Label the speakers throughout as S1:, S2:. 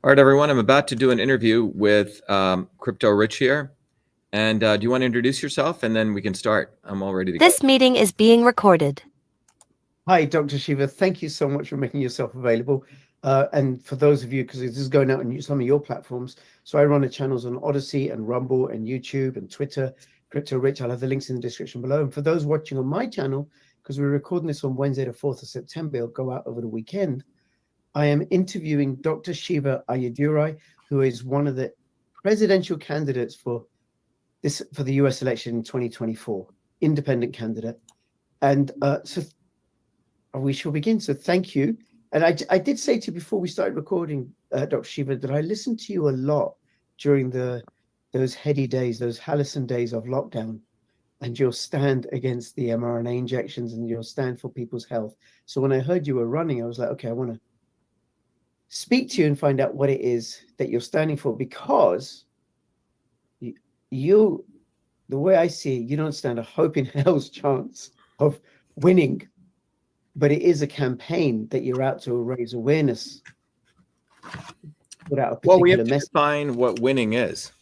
S1: All right, everyone, I'm about to do an interview with Crypto Rich here. And do you want to introduce yourself? And then we can start. I'm all ready to go.
S2: This meeting is being recorded.
S3: Hi, Dr. Shiva. Thank you so much for making yourself available. And for those of you, because this is going out on some of your platforms. So I run the channels on Odyssey and Rumble and YouTube and Twitter, Crypto Rich. I'll have the links in the description below. And for those watching on my channel, because we're recording this on Wednesday, the 4th of September, it'll go out over the weekend. I am interviewing Dr. Shiva Ayyadurai, who is one of the presidential candidates for the US election in 2024, independent candidate. And so we shall begin. So thank you. And I did say to you before we started recording, Dr. Shiva, that I listened to you a lot during those heady days, those halcyon days of lockdown, and your stand against the mRNA injections and your stand for people's health. So when I heard you were running, I was like, okay, I want to speak to you and find out what it is that you're standing for, because you, the way I see it, you don't stand a hope in hell's chance of winning. But it is a campaign that you're out to raise awareness.
S1: Well, we have to define what winning is.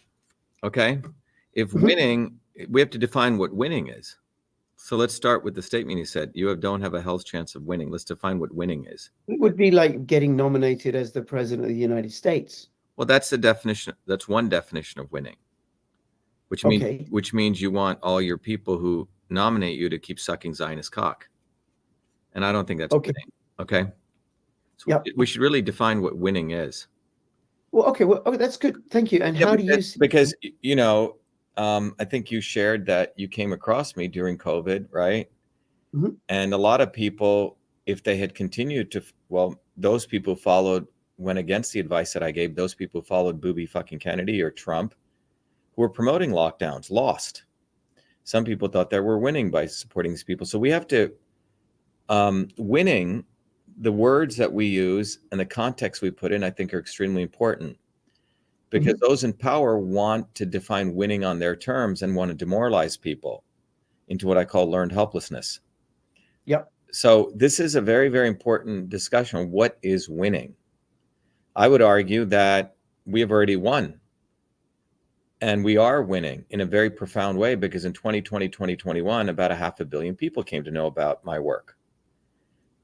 S1: Okay. If winning, we have to define what winning is. So let's start with the statement you said. You don't have a hell's chance of winning. Let's define what winning is.
S3: It would be like getting nominated as the president of the United States.
S1: Well, that's the definition. That's one definition of winning, which means you want all your people who nominate you to keep sucking Zionist cock. And I don't think that's winning. Okay. So we should really define what winning is.
S3: Well, okay. Well, that's good. Thank you. And how do you see?
S1: Because, I think you shared that you came across me during COVID, right? Mm-hmm. And a lot of people, if they had continued to, those people went against the advice that I gave. Those people followed booby fucking Kennedy or Trump, who were promoting lockdowns, lost. Some people thought they were winning by supporting these people. So we have to, winning, the words that we use and the context we put in, I think are extremely important, because those in power want to define winning on their terms and want to demoralize people into what I call learned helplessness.
S3: Yep.
S1: So this is a very, very important discussion on what is winning. I would argue that we have already won, and we are winning in a very profound way, because in 2020, 2021, about 500 million people came to know about my work.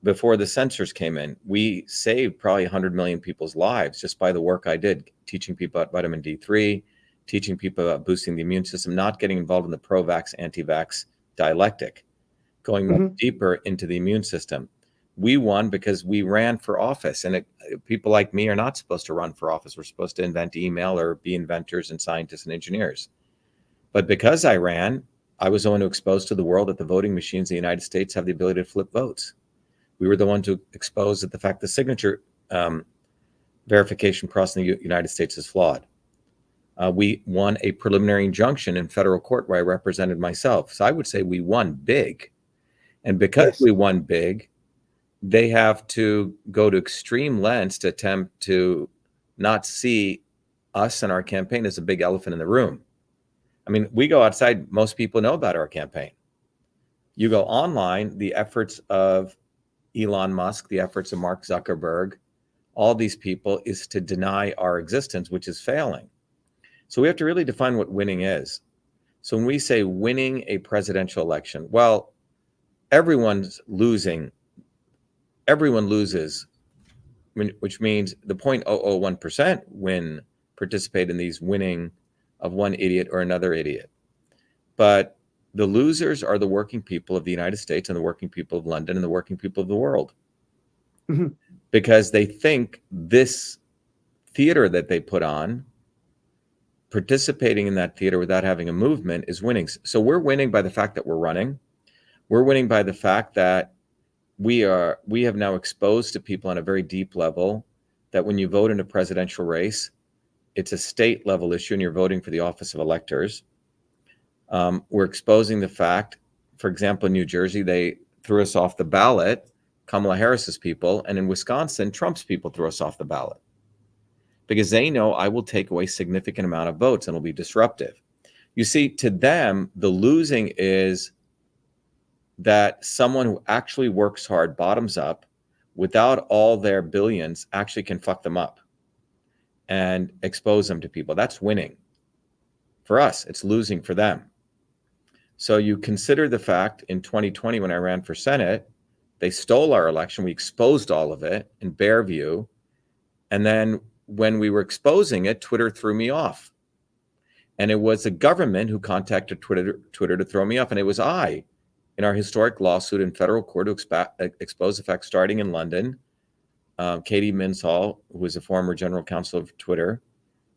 S1: Before the censors came in, we saved probably 100 million people's lives just by the work I did, teaching people about vitamin D3, teaching people about boosting the immune system, not getting involved in the pro-vax, anti-vax dialectic, going more deeper into the immune system. We won because we ran for office, and people like me are not supposed to run for office. We're supposed to invent email or be inventors and scientists and engineers. But because I ran, I was the one who exposed to the world that the voting machines in the United States have the ability to flip votes. We were the ones who exposed that the fact the signature verification process in the United States is flawed. We won a preliminary injunction in federal court where I represented myself. So I would say we won big. And because we won big, they have to go to extreme lengths to attempt to not see us and our campaign as a big elephant in the room. I mean, we go outside, most people know about our campaign. You go online, the efforts of Elon Musk, the efforts of Mark Zuckerberg, all these people, is to deny our existence, which is failing. So we have to really define what winning is. So when we say winning a presidential election, well, everyone's losing. Everyone loses, which means the 0.001% participate in these winning of one idiot or another idiot. But the losers are the working people of the United States and the working people of London and the working people of the world. Because they think this theater that they put on, participating in that theater without having a movement, is winning. So we're winning by the fact that we're running. We're winning by the fact that we have now exposed to people on a very deep level that when you vote in a presidential race, it's a state level issue and you're voting for the office of electors. We're exposing the fact, for example, in New Jersey, they threw us off the ballot, Kamala Harris's people, and in Wisconsin, Trump's people threw us off the ballot because they know I will take away a significant amount of votes and will be disruptive. You see, to them, the losing is that someone who actually works hard, bottoms up, without all their billions, actually can fuck them up. and expose them to people. That's winning. For us, it's losing for them. So you consider the fact in 2020, when I ran for Senate, they stole our election. We exposed all of it in Bearview. And then when we were exposing it, Twitter threw me off. And it was the government who contacted Twitter to throw me off. And it was I, in our historic lawsuit in federal court, to expose the fact, starting in London. Katie Minshall, who was a former general counsel of Twitter,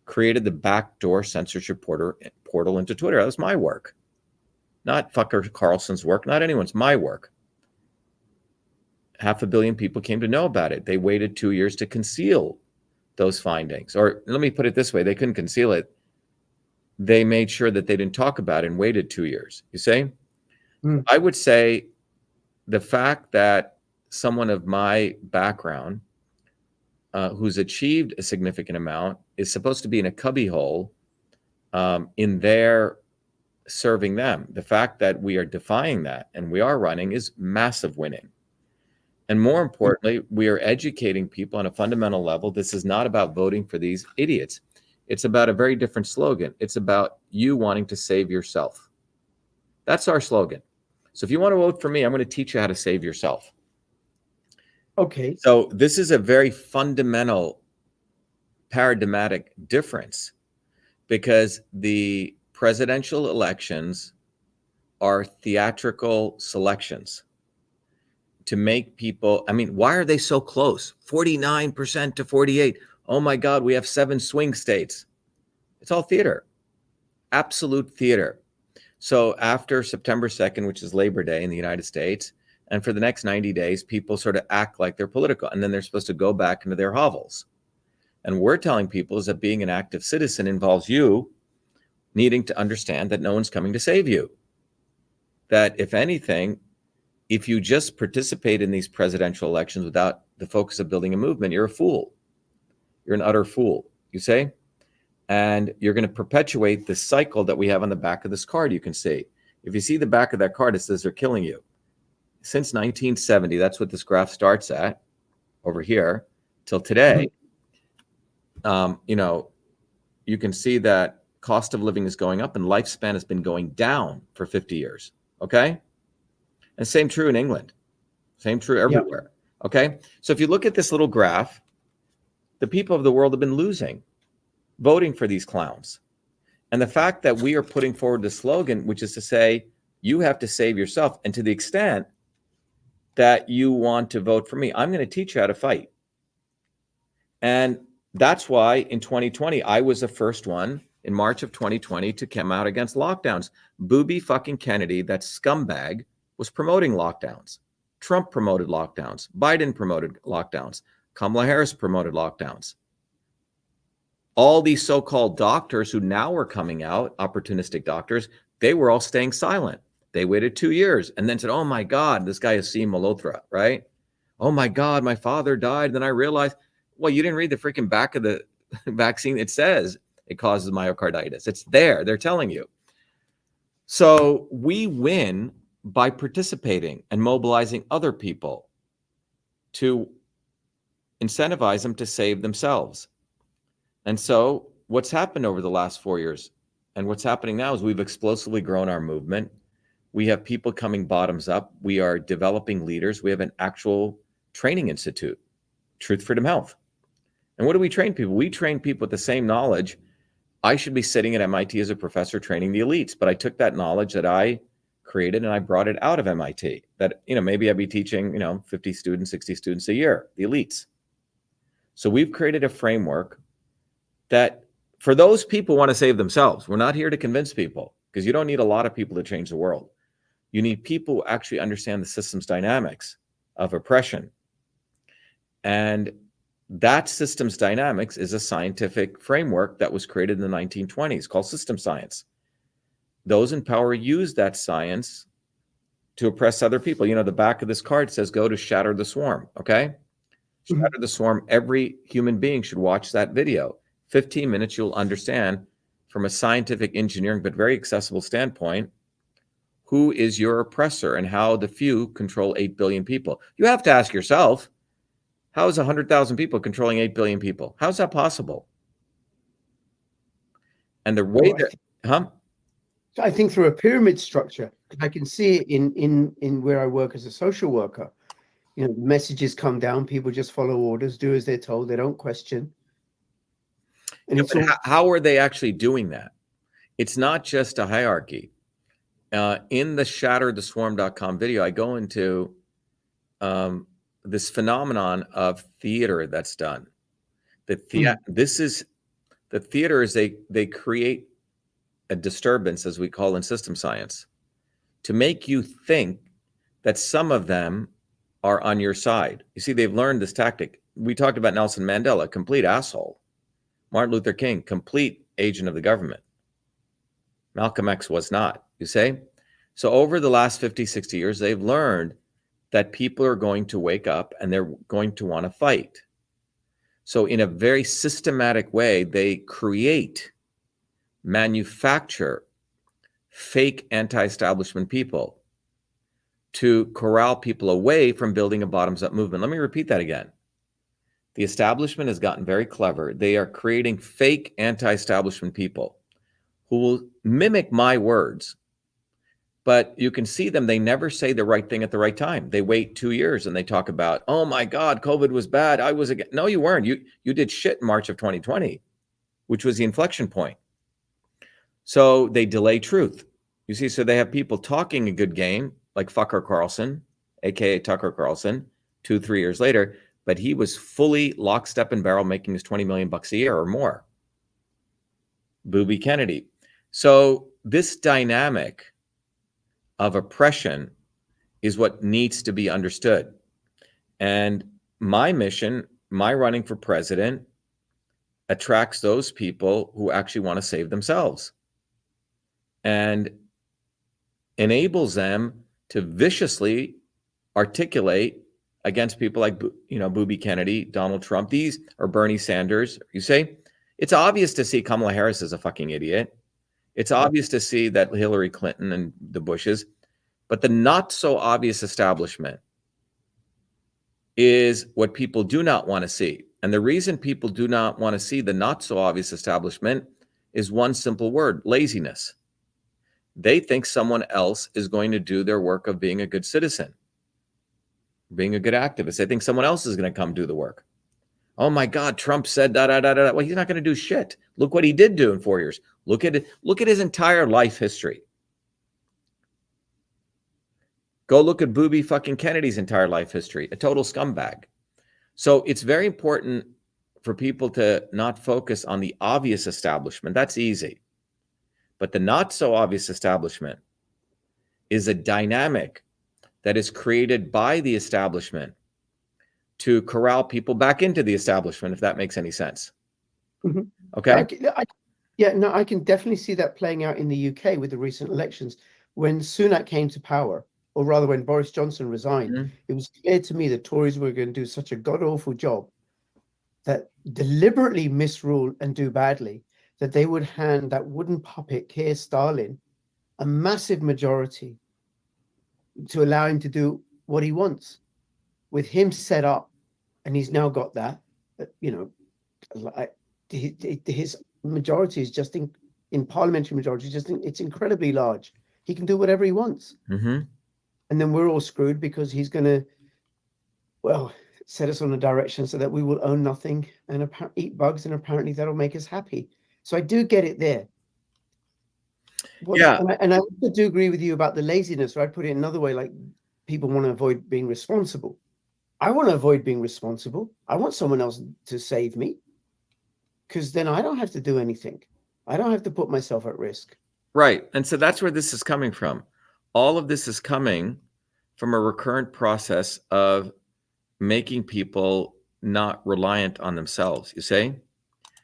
S1: created the backdoor censorship portal into Twitter. That was my work. Not fucker Carlson's work, not anyone's, my work. 500 million people came to know about it. They waited 2 years to conceal those findings. Or let me put it this way, they couldn't conceal it. They made sure that they didn't talk about it and waited 2 years. You see? I would say the fact that someone of my background who's achieved a significant amount is supposed to be in a cubbyhole in their serving them. The fact that we are defying that and we are running is massive winning. And more importantly, we are educating people on a fundamental level. This is not about voting for these idiots. It's about a very different slogan. It's about you wanting to save yourself. That's our slogan. So if you want to vote for me, I'm going to teach you how to save yourself.
S3: Okay.
S1: So this is a very fundamental paradigmatic difference, because the presidential elections are theatrical selections to make people, I mean, why are they so close? 49% to 48. Oh my God, we have 7 swing states. It's all theater, absolute theater. So after September 2nd, which is Labor Day in the United States, and for the next 90 days, people sort of act like they're political, and then they're supposed to go back into their hovels. And we're telling people is that being an active citizen involves you needing to understand that no one's coming to save you. That if anything, if you just participate in these presidential elections without the focus of building a movement, you're a fool. You're an utter fool, you say? And you're going to perpetuate the cycle that we have on the back of this card. You can see, if you see the back of that card, it says they're killing you. Since 1970, that's what this graph starts at over here till today. You know, you can see that cost of living is going up and lifespan has been going down for 50 years. Okay. And same true in England. Same true everywhere. Yep. Okay. So if you look at this little graph, the people of the world have been losing, voting for these clowns. And the fact that we are putting forward the slogan, which is to say, you have to save yourself. And to the extent that you want to vote for me, I'm going to teach you how to fight. And that's why in 2020, I was the first one in March of 2020 to come out against lockdowns. Booby fucking Kennedy, that scumbag, was promoting lockdowns. Trump promoted lockdowns. Biden promoted lockdowns. Kamala Harris promoted lockdowns. All these so-called doctors who now are coming out, opportunistic doctors, they were all staying silent. They waited 2 years and then said, oh my God, this guy is Asim Malhotra, right? Oh my God, my father died. Then I realized, well, you didn't read the freaking back of the vaccine. It says it causes myocarditis. It's there. They're telling you. So we win by participating and mobilizing other people to incentivize them to save themselves. And so what's happened over the last 4 years and what's happening now is we've explosively grown our movement. We have people coming bottoms up. We are developing leaders. We have an actual training institute, Truth, Freedom, Health. And what do we train people? We train people with the same knowledge. I should be sitting at MIT as a professor training the elites, but I took that knowledge that I created and I brought it out of MIT. That, you know, maybe I'd be teaching, 50 students, 60 students a year, the elites. So we've created a framework that for those people who want to save themselves, we're not here to convince people, because you don't need a lot of people to change the world. You need people who actually understand the system's dynamics of oppression. And that systems dynamics is a scientific framework that was created in the 1920s called system science. Those in power use that science to oppress other people. The back of this card says, go to Shatter the Swarm, okay? Shatter the Swarm, every human being should watch that video. 15 minutes, you'll understand from a scientific, engineering, but very accessible standpoint, who is your oppressor and how the few control 8 billion people. You have to ask yourself, how is 100,000 people controlling 8 billion people? How is that possible? And the way that,
S3: I think through a pyramid structure, I can see it in where I work as a social worker. You know, messages come down, people just follow orders, do as they're told, they don't question. And
S1: yeah,
S3: it's all,
S1: how are they actually doing that? It's not just a hierarchy. In the shattertheswarm.com video, I go into this phenomenon of theater that's done. This is the theater is they create a disturbance, as we call in system science, to make you think that some of them are on your side. You see, they've learned this tactic. We talked about Nelson Mandela, complete asshole. Martin Luther King, complete agent of the government. Malcolm X was not, you say? So over the last 50, 60 years, they've learned that people are going to wake up and they're going to want to fight. So in a very systematic way, they create, manufacture fake anti-establishment people to corral people away from building a bottoms-up movement. Let me repeat that again. The establishment has gotten very clever. They are creating fake anti-establishment people who will mimic my words, but you can see them. They never say the right thing at the right time. They wait 2 years and they talk about, oh my God, COVID was bad. I was again. No, you weren't. You did shit in March of 2020, which was the inflection point. So they delay truth. You see, so they have people talking a good game, like Fucker Carlson, aka Tucker Carlson, 2-3 years later, but he was fully lockstep and barrel making his 20 million bucks a year or more. Booby Kennedy. So this dynamic of oppression is what needs to be understood. And my mission, my running for president, attracts those people who actually want to save themselves and enables them to viciously articulate against people like, Booby Kennedy, Donald Trump, these or Bernie Sanders. You say, it's obvious to see Kamala Harris is a fucking idiot. It's obvious to see that Hillary Clinton and the Bushes, but the not so obvious establishment is what people do not want to see. And the reason people do not want to see the not so obvious establishment is one simple word: laziness. They think someone else is going to do their work of being a good citizen, being a good activist. They think someone else is going to come do the work. Oh my God, Trump said da da da da. Well, he's not going to do shit. Look what he did do in 4 years. Look at it. Look at his entire life history. Go look at Booby fucking Kennedy's entire life history. A total scumbag. So it's very important for people to not focus on the obvious establishment. That's easy. But the not so obvious establishment is a dynamic that is created by the establishment to corral people back into the establishment, if that makes any sense.
S3: Mm-hmm.
S1: Okay.
S3: I can definitely see that playing out in the UK with the recent elections. When Sunak came to power, or rather when Boris Johnson resigned, it was clear to me that Tories were going to do such a god-awful job that deliberately misrule and do badly, that they would hand that wooden puppet, Keir Starmer, a massive majority to allow him to do what he wants. With him set up, and he's now got that, his majority is just in parliamentary majority, it's incredibly large. He can do whatever he wants.
S1: Mm-hmm.
S3: And then we're all screwed because he's going to, set us on a direction so that we will own nothing and eat bugs, and apparently that'll make us happy. So I do get it there. And I also do agree with you about the laziness, or I'd put it another way, like people want to avoid being responsible. I want to avoid being responsible. I want someone else to save me, because then I don't have to do anything. I don't have to put myself at risk.
S1: Right. And so that's where this is coming from. All of this is coming from a recurrent process of making people not reliant on themselves, you say?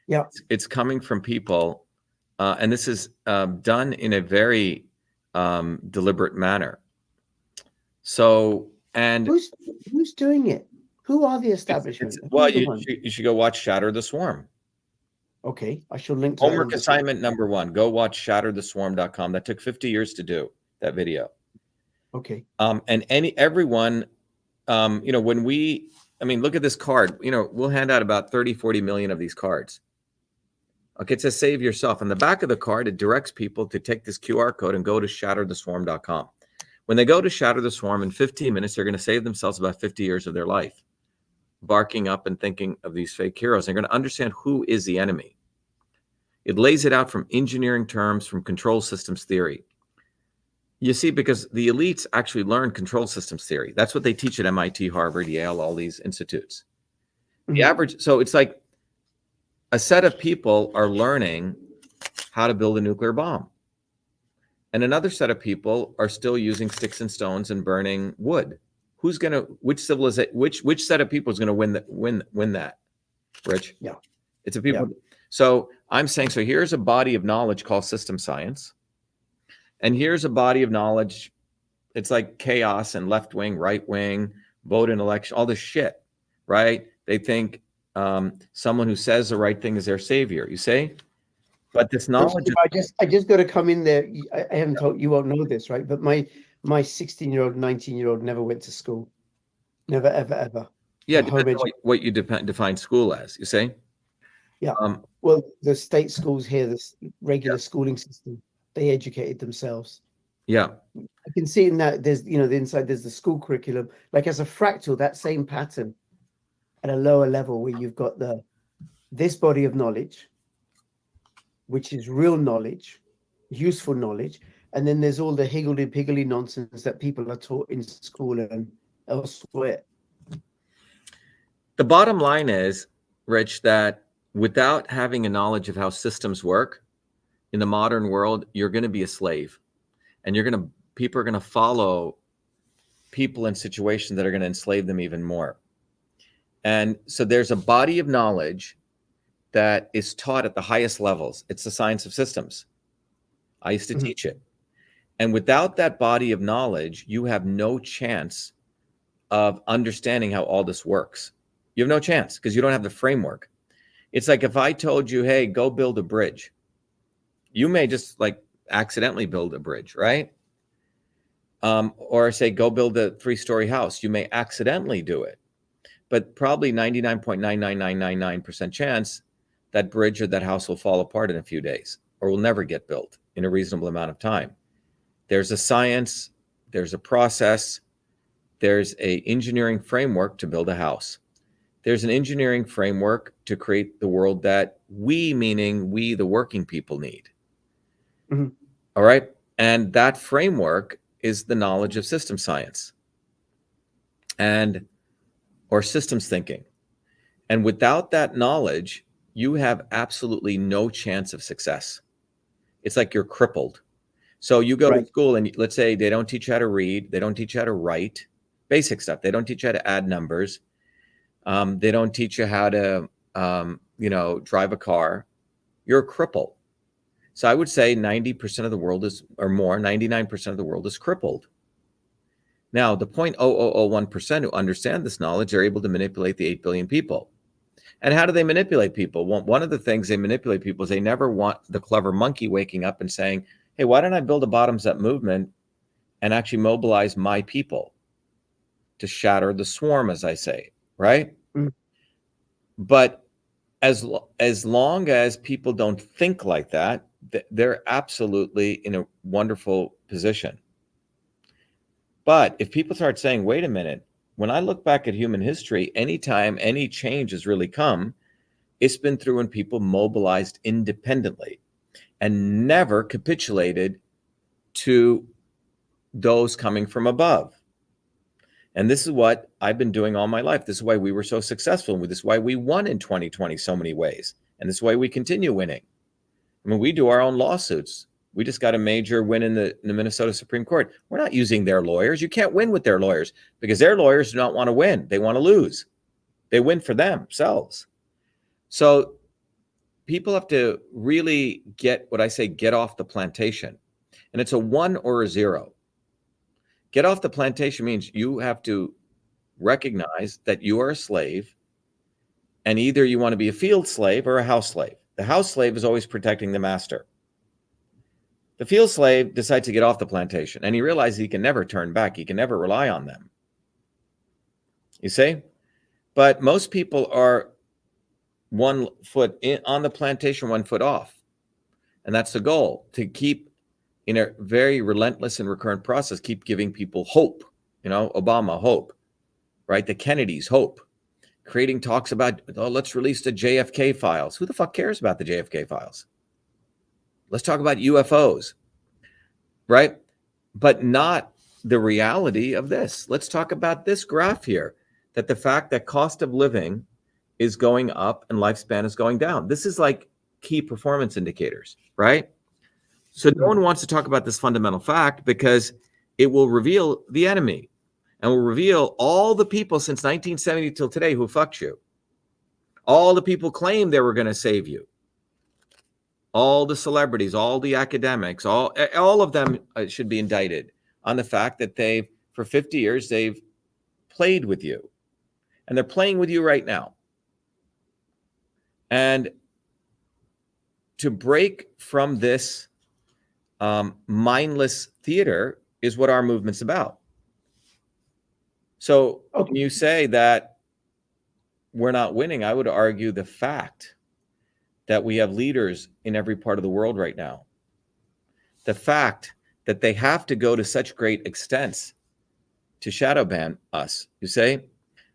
S3: Yeah.
S1: It's coming from people, and this is done in a very deliberate manner. So, and
S3: who's doing it? Who are the establishment?
S1: You should go watch Shatter the Swarm.
S3: Okay, I shall link to
S1: homework assignment number 1. Go watch shattertheswarm.com. That took 50 years to do, that video.
S3: Okay.
S1: And everyone, when look at this card. We'll hand out about 30, 40 million of these cards. Okay, it says save yourself. On the back of the card, it directs people to take this QR code and go to shattertheswarm.com. When they go to Shatter the Swarm, in 15 minutes, they're going to save themselves about 50 years of their life, barking up and thinking of these fake heroes. They're going to understand who is the enemy. It lays it out from engineering terms, from control systems theory. You see, because the elites actually learn control systems theory. That's what they teach at MIT, Harvard, Yale, all these institutes. The average, so it's like a set of people are learning how to build a nuclear bomb. And another set of people are still using sticks and stones and burning wood. Who's going to, which civilization, which set of people is going to win that, Rich?
S3: Yeah.
S1: It's a people. Yeah. So I'm saying, so here's a body of knowledge called system science. And here's a body of knowledge. It's like chaos and left wing, right wing, vote in election, all this shit, right? They think someone who says the right thing is their savior, you say? But this knowledge.
S3: I just got to come in there. I haven't told you, won't know this, right? But my 16-year-old, 19-year-old never went to school. Never, ever.
S1: Yeah, depends on what you define school as, you say?
S3: Yeah. Well, the state schools here, the regular schooling system, they educated themselves.
S1: Yeah.
S3: I can see in that there's, the inside, there's the school curriculum, like as a fractal, that same pattern at a lower level where you've got this body of knowledge, which is real knowledge, useful knowledge. And then there's all the higgledy-piggledy nonsense that people are taught in school and elsewhere.
S1: The bottom line is, Rich, that without having a knowledge of how systems work in the modern world, you're going to be a slave. And people are going to follow people in situations that are going to enslave them even more. And so there's a body of knowledge that is taught at the highest levels. It's the science of systems. I used to teach it. And without that body of knowledge, you have no chance of understanding how all this works. You have no chance because you don't have the framework. It's like if I told you, hey, go build a bridge. You may just like accidentally build a bridge, right? Or say, go build a 3-story house. You may accidentally do it. But probably 99.99999% chance that bridge or that house will fall apart in a few days or will never get built in a reasonable amount of time. There's a science, there's a process, there's an engineering framework to build a house. There's an engineering framework to create the world that we, meaning we, the working people, need. Mm-hmm. All right. And that framework is the knowledge of system science or systems thinking. And without that knowledge, you have absolutely no chance of success. It's like you're crippled. So you go to school and let's say they don't teach you how to read. They don't teach you how to write, basic stuff. They don't teach you how to add numbers. They don't teach you how to, drive a car. You're a cripple. So I would say 90% of the world is, or more, 99% of the world is crippled. Now, the 0.0001% who understand this knowledge are able to manipulate the 8 billion people. And how do they manipulate people? Well, one of the things they manipulate people is they never want the clever monkey waking up and saying, hey, why don't I build a bottoms-up movement and actually mobilize my people to shatter the swarm, as I say, right? Mm. But as long as people don't think like that, they're absolutely in a wonderful position. But if people start saying, wait a minute, when I look back at human history, anytime any change has really come, it's been through when people mobilized independently and never capitulated to those coming from above. And this is what I've been doing all my life. This is why we were so successful. This is why we won in 2020 so many ways. And this is why we continue winning. I mean, we do our own lawsuits. We just got a major win in the Minnesota Supreme Court. We're not using their lawyers. You can't win with their lawyers because their lawyers do not want to win. They want to lose. They win for themselves. So people have to really get off the plantation. And it's a 1 or a 0. Get off the plantation means you have to recognize that you are a slave, and either you want to be a field slave or a house slave. The house slave is always protecting the master. The field slave decides to get off the plantation, and he realizes he can never turn back. He can never rely on them. You see? But most people are one foot in on the plantation, 1 foot off. And that's the goal, to keep, in a very relentless and recurrent process, keep giving people hope. You know, Obama, hope, right? The Kennedys, hope. Creating talks about, oh, let's release the JFK files. Who the fuck cares about the JFK files? Let's talk about UFOs, right? But not the reality of this. Let's talk about this graph here, that the fact that cost of living is going up and lifespan is going down. This is like key performance indicators, right? So no one wants to talk about this fundamental fact because it will reveal the enemy and will reveal all the people since 1970 till today who fucked you. All the people claimed they were going to save you. All the celebrities, all the academics, all of them should be indicted on the fact that they've, for 50 years, they've played with you. And they're playing with you right now. And to break from this mindless theater is what our movement's about. So when you say that we're not winning, I would argue the fact that we have leaders in every part of the world right now, the fact that they have to go to such great extents to shadow ban us, you say,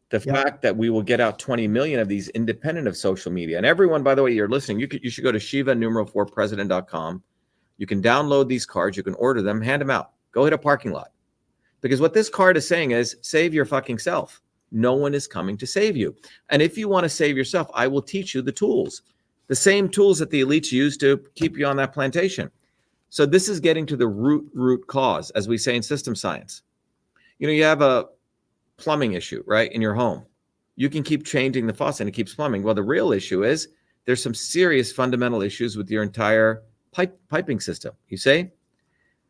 S1: the fact that we will get out 20 million of these independent of social media. And everyone, by the way, you're listening, you should go to shiva4president.com. You can download these cards, you can order them, hand them out, go hit a parking lot. Because what this card is saying is, save your fucking self. No one is coming to save you. And if you want to save yourself, I will teach you the tools, the same tools that the elites use to keep you on that plantation. So this is getting to the root cause, as we say in system science. You know, you have a plumbing issue, right, in your home. You can keep changing the faucet and it keeps plumbing. Well, the real issue is there's some serious fundamental issues with your entire piping system, you say?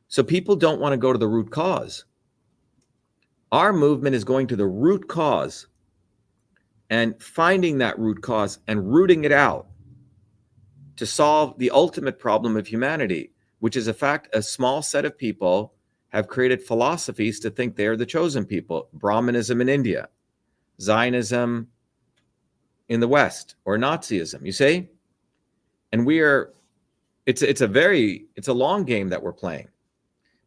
S1: So people don't want to go to the root cause. Our movement is going to the root cause and finding that root cause and rooting it out to solve the ultimate problem of humanity, which is a fact a small set of people have created philosophies to think they are the chosen people. Brahmanism in India, Zionism in the West, or Nazism, you see? And it's a long game that we're playing.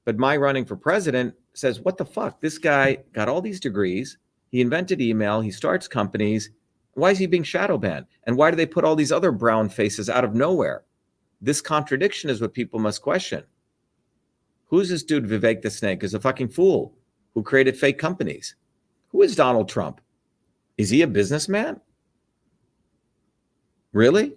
S1: But my running for president says, what the fuck? This guy got all these degrees. He invented email. He starts companies. Why is he being shadow banned? And why do they put all these other brown faces out of nowhere? This contradiction is what people must question. Who's this dude, Vivek the Snake? Is a fucking fool who created fake companies. Who is Donald Trump? Is he a businessman? Really?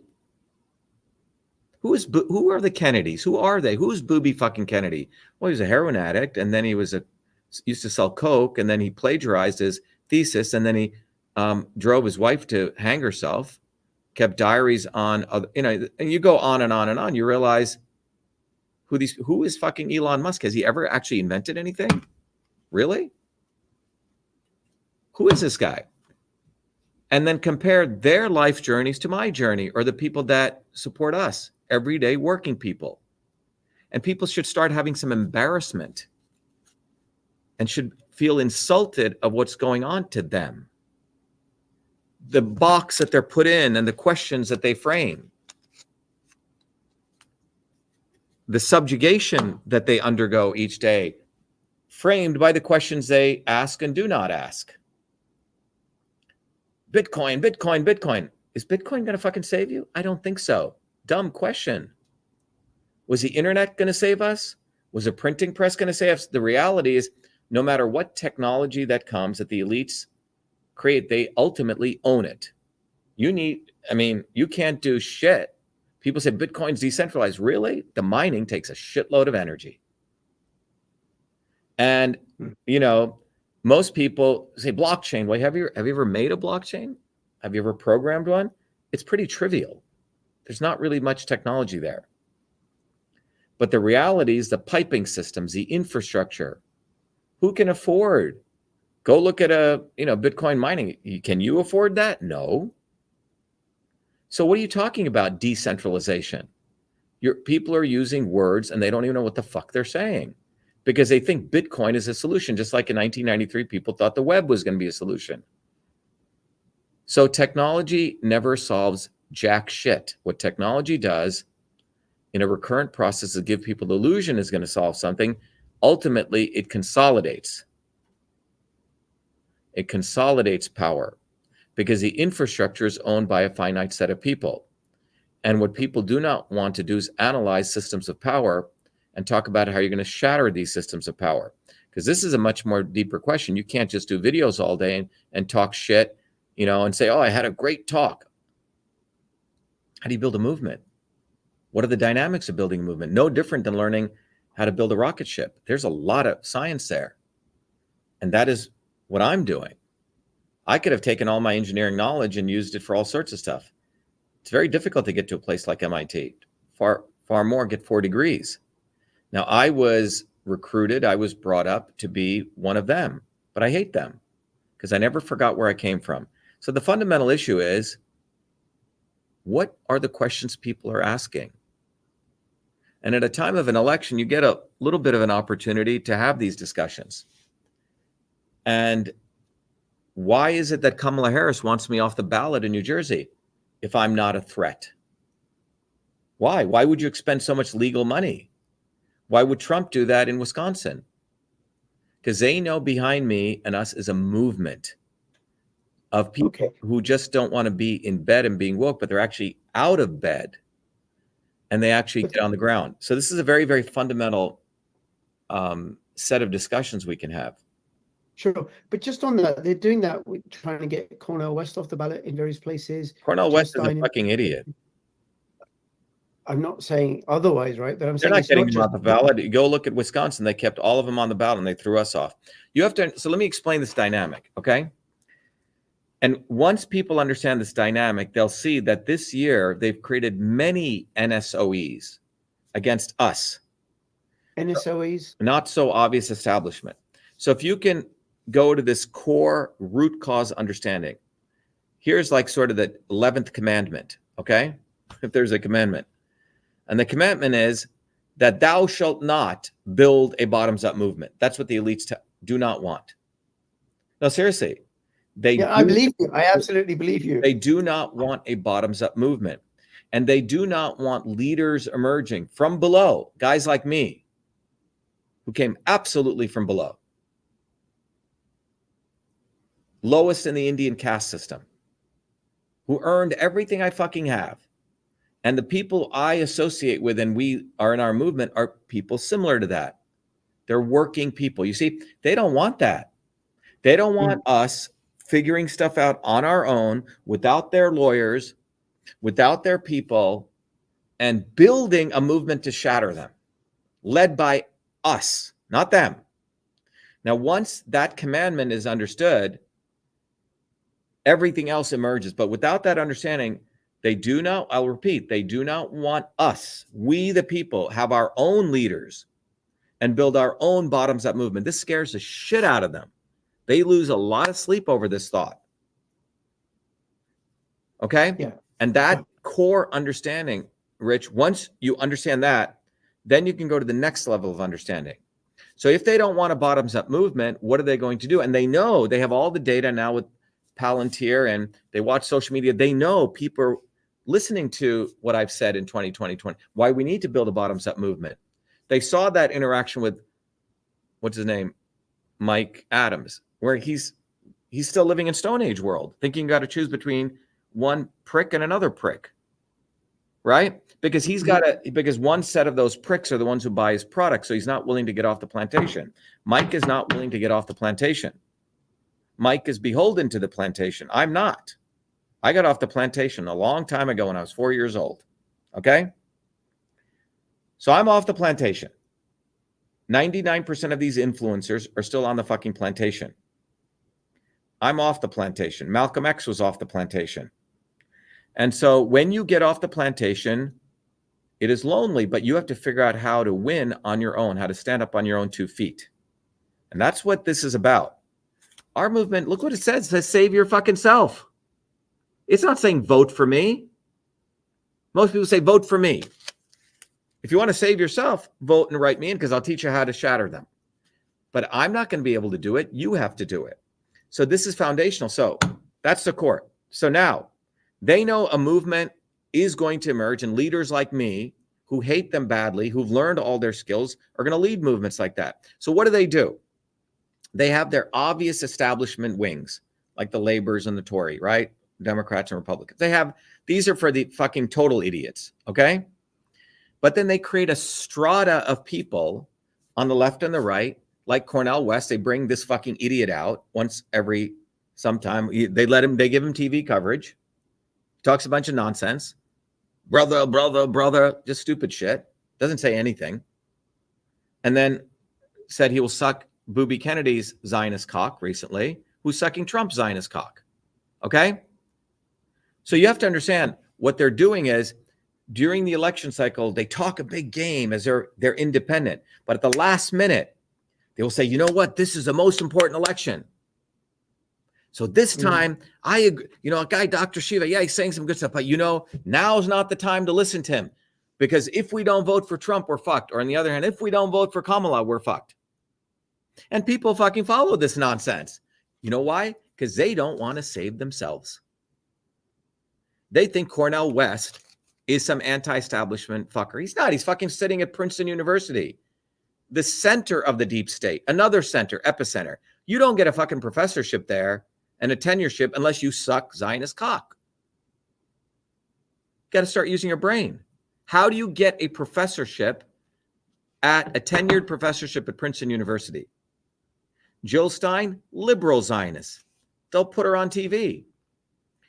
S1: Who are the Kennedys? Who are they? Who's Booby fucking Kennedy? Well, he was a heroin addict, and then he used to sell coke, and then he plagiarized his thesis, and then he drove his wife to hang herself, kept diaries on, and you go on and on and on. You realize who is fucking Elon Musk? Has he ever actually invented anything? Really? Who is this guy? And then compare their life journeys to my journey, or the people that support us, everyday working people. And people should start having some embarrassment and should feel insulted of what's going on to them. The box that they're put in and the questions that they frame. The subjugation that they undergo each day, framed by the questions they ask and do not ask. Bitcoin, Bitcoin, Bitcoin. Is Bitcoin going to fucking save you? I don't think so. Dumb question. Was the internet going to save us? Was a printing press going to save us? The reality is, no matter what technology that comes that the elites create, they ultimately own it. You can't do shit. People say Bitcoin's decentralized. Really? The mining takes a shitload of energy. And, most people say blockchain. Well, have you ever made a blockchain? Have you ever programmed one? It's pretty trivial. There's not really much technology there. But the reality is the piping systems, the infrastructure. Who can afford? Go look at Bitcoin mining. Can you afford that? No. So what are you talking about, decentralization? People are using words and they don't even know what the fuck they're saying because they think Bitcoin is a solution, just like in 1993, people thought the web was going to be a solution. So technology never solves jack shit. What technology does in a recurrent process is give people the illusion is going to solve something. Ultimately, it consolidates. It consolidates power because the infrastructure is owned by a finite set of people. And what people do not want to do is analyze systems of power and talk about how you're going to shatter these systems of power. Because this is a much more deeper question. You can't just do videos all day and talk shit, and say, oh, I had a great talk. How do you build a movement? What are the dynamics of building a movement? No different than learning how to build a rocket ship. There's a lot of science there. And that is what I'm doing. I could have taken all my engineering knowledge and used it for all sorts of stuff. It's very difficult to get to a place like MIT. Far more, get 4 degrees. Now, I was recruited, I was brought up to be one of them, but I hate them because I never forgot where I came from. So the fundamental issue is, what are the questions people are asking? And at a time of an election, you get a little bit of an opportunity to have these discussions. And why is it that Kamala Harris wants me off the ballot in New Jersey if I'm not a threat? Why? Why would you expend so much legal money? Why would Trump do that in Wisconsin? Because they know behind me and us is a movement of people who just don't want to be in bed and being woke, but they're actually out of bed and they actually get on the ground. So this is a very, very fundamental set of discussions we can have.
S3: Sure. But just on that, they're doing that, trying to get Cornel West off the ballot in various places.
S1: Cornel West is a fucking idiot.
S3: I'm not saying otherwise, right? But I'm saying
S1: they're not getting him off the ballot. You go look at Wisconsin. They kept all of them on the ballot and they threw us off. You have to. So let me explain this dynamic, okay? And once people understand this dynamic, they'll see that this year they've created many NSOEs against us.
S3: NSOEs?
S1: Not so obvious establishment. So if you can go to this core root cause understanding, here's like sort of the 11th commandment, okay? If there's a commandment. And the commandment is that thou shalt not build a bottoms-up movement. That's what the elites do not want. No, seriously.
S3: I believe you. I absolutely believe you.
S1: They do not want a bottoms-up movement. And they do not want leaders emerging from below, guys like me, who came absolutely from below. Lowest in the Indian caste system, who earned everything I fucking have. And the people I associate with and we are in our movement are people similar to that. They're working people. You see, they don't want that. They don't want us figuring stuff out on our own without their lawyers, without their people, and building a movement to shatter them, led by us, not them. Now, once that commandment is understood, everything else emerges. But without that understanding, they do not, I'll repeat, they do not want us, we the people, have our own leaders and build our own bottoms-up movement. This scares the shit out of them. They lose a lot of sleep over this thought. Okay?
S3: Yeah.
S1: And that core understanding, Rich, once you understand that, then you can go to the next level of understanding. So if they don't want a bottoms-up movement, what are they going to do? And they know, they have all the data now with Palantir and they watch social media. They know people are listening to what I've said in 2020, why we need to build a bottoms-up movement. They saw that interaction with, what's his name? Mike Adams, where he's still living in Stone Age world, thinking you got to choose between one prick and another prick, right? Because he's got because one set of those pricks are the ones who buy his product. So he's not willing to get off the plantation. Mike is not willing to get off the plantation. Mike is beholden to the plantation. I'm not. I got off the plantation a long time ago when I was 4 years old. Okay. So I'm off the plantation. 99% of these influencers are still on the fucking plantation. I'm off the plantation. Malcolm X was off the plantation. And so when you get off the plantation, it is lonely, but you have to figure out how to win on your own, how to stand up on your own 2 feet. And that's what this is about. Our movement, look what it says. It says, save your fucking self. It's not saying vote for me. Most people say vote for me. If you want to save yourself, vote and write me in because I'll teach you how to shatter them. But I'm not going to be able to do it. You have to do it. So this is foundational. So that's the core. So now they know a movement is going to emerge, and leaders like me who hate them badly, who've learned all their skills, are going to lead movements like that. So what do? They have their obvious establishment wings, like the Laborers and the Tory, right? Democrats and Republicans. These are for the fucking total idiots, okay? But then they create a strata of people on the left and the right, like Cornel West. They bring this fucking idiot out once every sometime. They give him TV coverage. Talks a bunch of nonsense. Brother, just stupid shit. Doesn't say anything. And then said he will suck Booby Kennedy's Zionist cock recently, who's sucking Trump's Zionist cock. Okay? So you have to understand what they're doing is during the election cycle, they talk a big game as they're independent. But at the last minute, they will say, you know what? This is the most important election. So this time, I agree. You know, a guy, Dr.SHIVA, yeah, he's saying some good stuff, but you know, now's not the time to listen to him. Because if we don't vote for Trump, we're fucked. Or on the other hand, if we don't vote for Kamala, we're fucked. And people fucking follow this nonsense. You know why? Because they don't want to save themselves. They think Cornel West is some anti-establishment fucker. He's not. He's fucking sitting at Princeton University, the center of the deep state, another center, epicenter. You don't get a fucking professorship there and a tenureship unless you suck Zionist cock. Got to start using your brain. How do you get a professorship at a tenured professorship at Princeton University? Jill Stein, liberal Zionist. They'll put her on TV.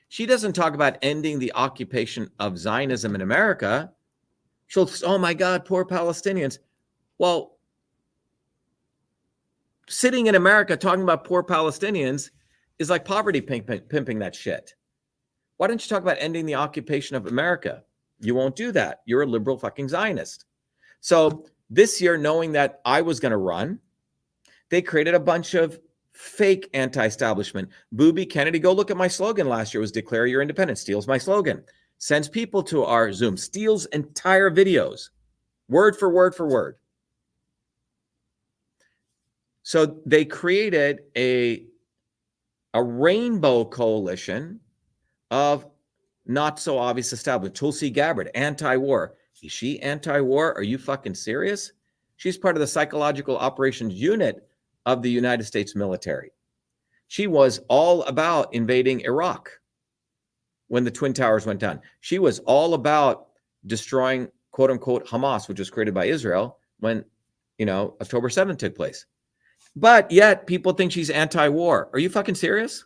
S1: She doesn't talk about ending the occupation of Zionism in America. She'll, oh my God, poor Palestinians. Well, sitting in America talking about poor Palestinians is like poverty pimping that shit. Why don't you talk about ending the occupation of America? You won't do that. You're a liberal fucking Zionist. So this year, knowing that I was going to run, they created a bunch of fake anti-establishment. Booby Kennedy, go look at my slogan last year, was declare your independence. Steals my slogan. Sends people to our Zoom. Steals entire videos. Word for word for word. So they created a rainbow coalition of not so obvious establishment. Tulsi Gabbard, anti-war. Is she anti-war? Are you fucking serious? She's part of the psychological operations unit of the United States military. She was all about invading Iraq when the Twin Towers went down. She was all about destroying, quote unquote, Hamas, which was created by Israel when, October 7th took place. But yet people think she's anti-war. Are you fucking serious?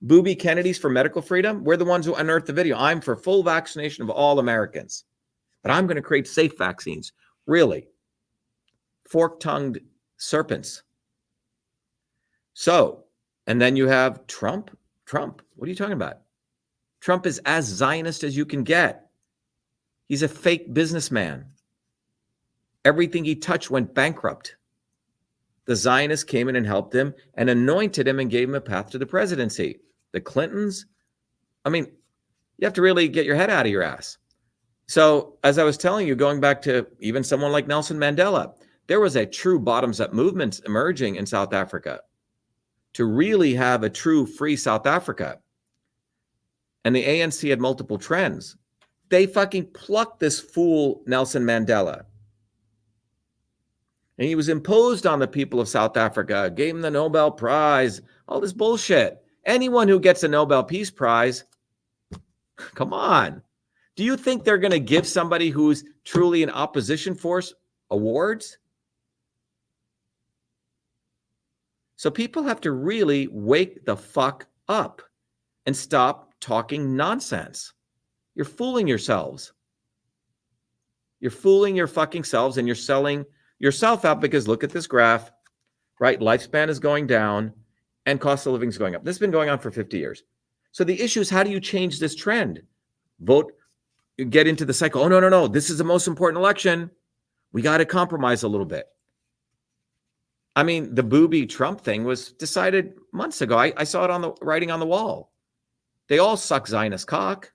S1: Booby Kennedy's for medical freedom. We're the ones who unearthed the video. I'm for full vaccination of all Americans, but I'm going to create safe vaccines. Really? Fork-tongued serpents. So, and then you have Trump. Trump, what are you talking about? Trump is as Zionist as you can get. He's a fake businessman. Everything he touched went bankrupt. The Zionists came in and helped him and anointed him and gave him a path to the presidency. The Clintons, you have to really get your head out of your ass. So, as I was telling you, going back to even someone like Nelson Mandela, there was a true bottoms-up movement emerging in South Africa to really have a true free South Africa. And the ANC had multiple trends. They fucking plucked this fool Nelson Mandela. And he was imposed on the people of South Africa, gave him the Nobel Prize, all this bullshit. Anyone who gets a Nobel Peace Prize, come on. Do you think they're going to give somebody who's truly an opposition force awards? So people have to really wake the fuck up and stop talking nonsense. You're fooling yourselves. You're fooling your fucking selves, and you're selling yourself out because look at this graph, right? Lifespan is going down and cost of living is going up. This has been going on for 50 years. So the issue is, how do you change this trend? Vote, get into the cycle. Oh, no. This is the most important election. We got to compromise a little bit. The booby Trump thing was decided months ago. I saw it on the writing on the wall. They all suck Zionist cock.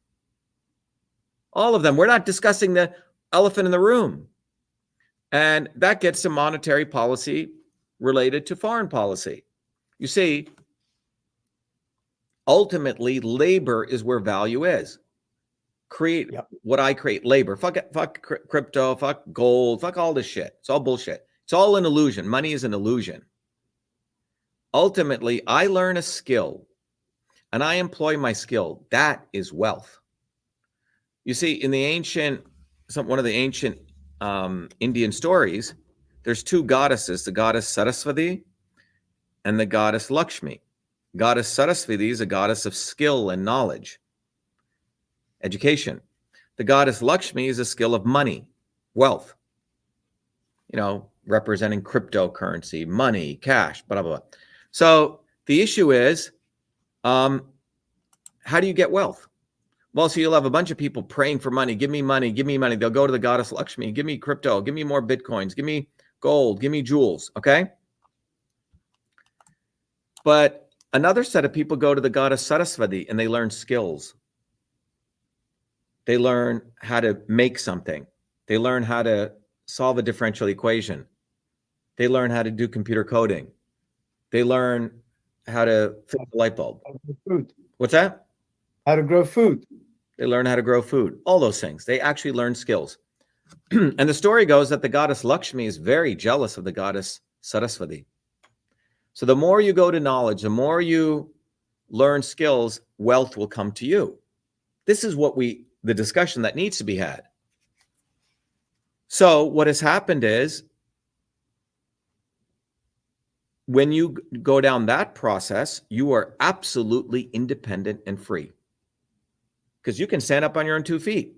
S1: All of them. We're not discussing the elephant in the room. And that gets to monetary policy related to foreign policy. You see, ultimately, labor is where value is. create
S3: Yep.
S1: what I create, labor, fuck crypto, fuck gold, fuck all this shit. It's all bullshit. It's all an illusion. Money is an illusion. Ultimately, I learn a skill and I employ my skill. That is wealth. You see, in the ancient, one of the ancient Indian stories, there's two goddesses, the goddess Saraswati and the goddess Lakshmi. Goddess Saraswati is a goddess of skill and knowledge, education. The goddess Lakshmi is a skill of money, wealth, representing cryptocurrency, money, cash, blah, blah, blah. So the issue is, how do you get wealth? Well, so you'll have a bunch of people praying for money. Give me money, give me money. They'll go to the goddess Lakshmi, give me crypto, give me more Bitcoins, give me gold, give me jewels, okay? But another set of people go to the goddess Saraswati and they learn skills. They learn how to make something. They learn how to solve a differential equation. They learn how to do computer coding. They learn how to fix a light bulb.
S3: Food.
S1: What's that?
S3: How to grow food.
S1: They learn how to grow food. All those things. They actually learn skills. And the story goes that the goddess Lakshmi is very jealous of the goddess Saraswati. So the more you go to knowledge, the more you learn skills, wealth will come to you. This is the discussion that needs to be had. So what has happened is, when you go down that process, you are absolutely independent and free. Because you can stand up on your own 2 feet.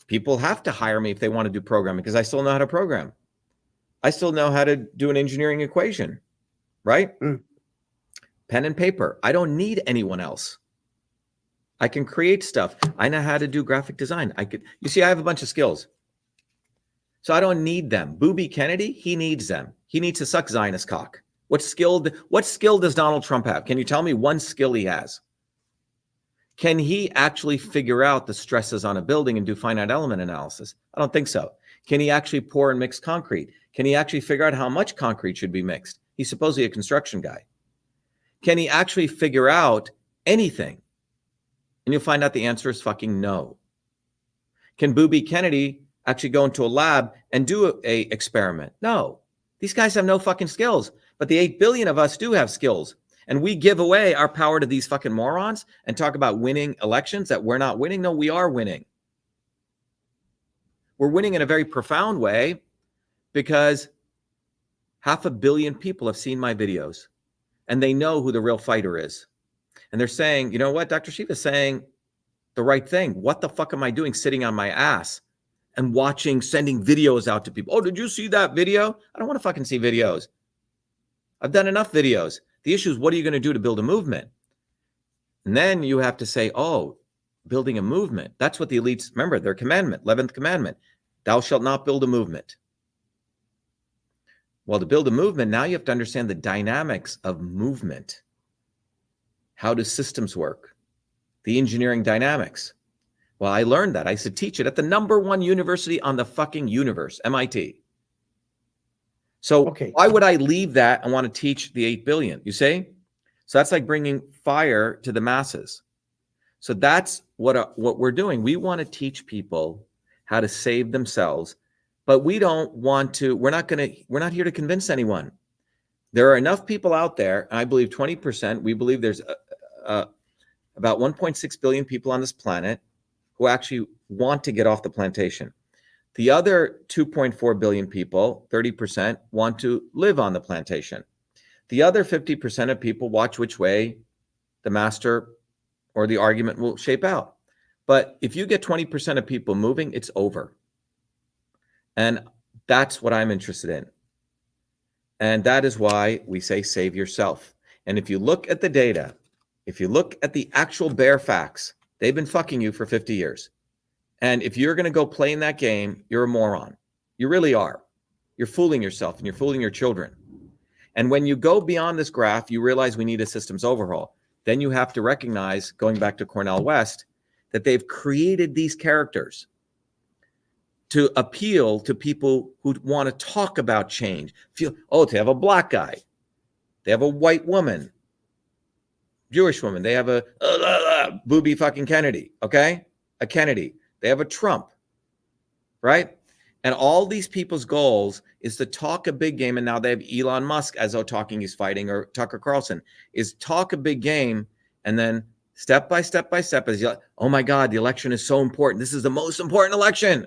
S1: People have to hire me if they want to do programming because I still know how to program. I still know how to do an engineering equation, right? Pen and paper. I don't need anyone else. I can create stuff. I know how to do graphic design. You see, I have a bunch of skills. So I don't need them. Booby Kennedy, he needs them. He needs to suck Zionist cock. What skill does Donald Trump have? Can you tell me one skill he has? Can he actually figure out the stresses on a building and do finite element analysis? I don't think so. Can he actually pour and mix concrete? Can he actually figure out how much concrete should be mixed? He's supposedly a construction guy. Can he actually figure out anything? And you'll find out the answer is fucking no. Can Booby Kennedy actually go into a lab and do a experiment? No. These guys have no fucking skills. But the 8 billion of us do have skills. And we give away our power to these fucking morons and talk about winning elections that we're not winning. No, we are winning. We're winning in a very profound way because 500 million people have seen my videos and they know who the real fighter is. And they're saying, you know what, Dr. Shiva is saying the right thing. What the fuck am I doing sitting on my ass and sending videos out to people? Oh, did you see that video? I don't want to fucking see videos. I've done enough videos. The issue is, what are you going to do to build a movement? And then you have to say, oh, building a movement. That's what the elites, remember, their commandment, 11th commandment, thou shalt not build a movement. Well, to build a movement, now you have to understand the dynamics of movement. How do systems work? The engineering dynamics. Well, I learned that. I used to teach it at the #1 university on the fucking universe, MIT. So why would I leave that and want to teach the 8 billion? You see? So that's like bringing fire to the masses. So that's what we're doing. We want to teach people how to save themselves, but we don't want to, we're not here to convince anyone. There are enough people out there, and I believe 20%, we believe there's about 1.6 billion people on this planet who actually want to get off the plantation. The other 2.4 billion people, 30%, want to live on the plantation. The other 50% of people watch which way the master or the argument will shape out. But if you get 20% of people moving, it's over. And that's what I'm interested in. And that is why we say save yourself. And if you look at the data, if you look at the actual bare facts, they've been fucking you for 50 years. And if you're going to go play in that game, you're a moron. You really are. You're fooling yourself and you're fooling your children. And when you go beyond this graph, you realize we need a systems overhaul. Then you have to recognize, going back to Cornel West, that they've created these characters to appeal to people who want to talk about change. They have a black guy. They have a white woman, Jewish woman. They have a Booby fucking Kennedy, okay? a Kennedy. They have a Trump, right? And all these people's goals is to talk a big game. And now they have Elon Musk as though talking he's fighting, or Tucker Carlson is talk a big game. And then step by step by step, as you, oh my God, the election is so important. This is the most important election.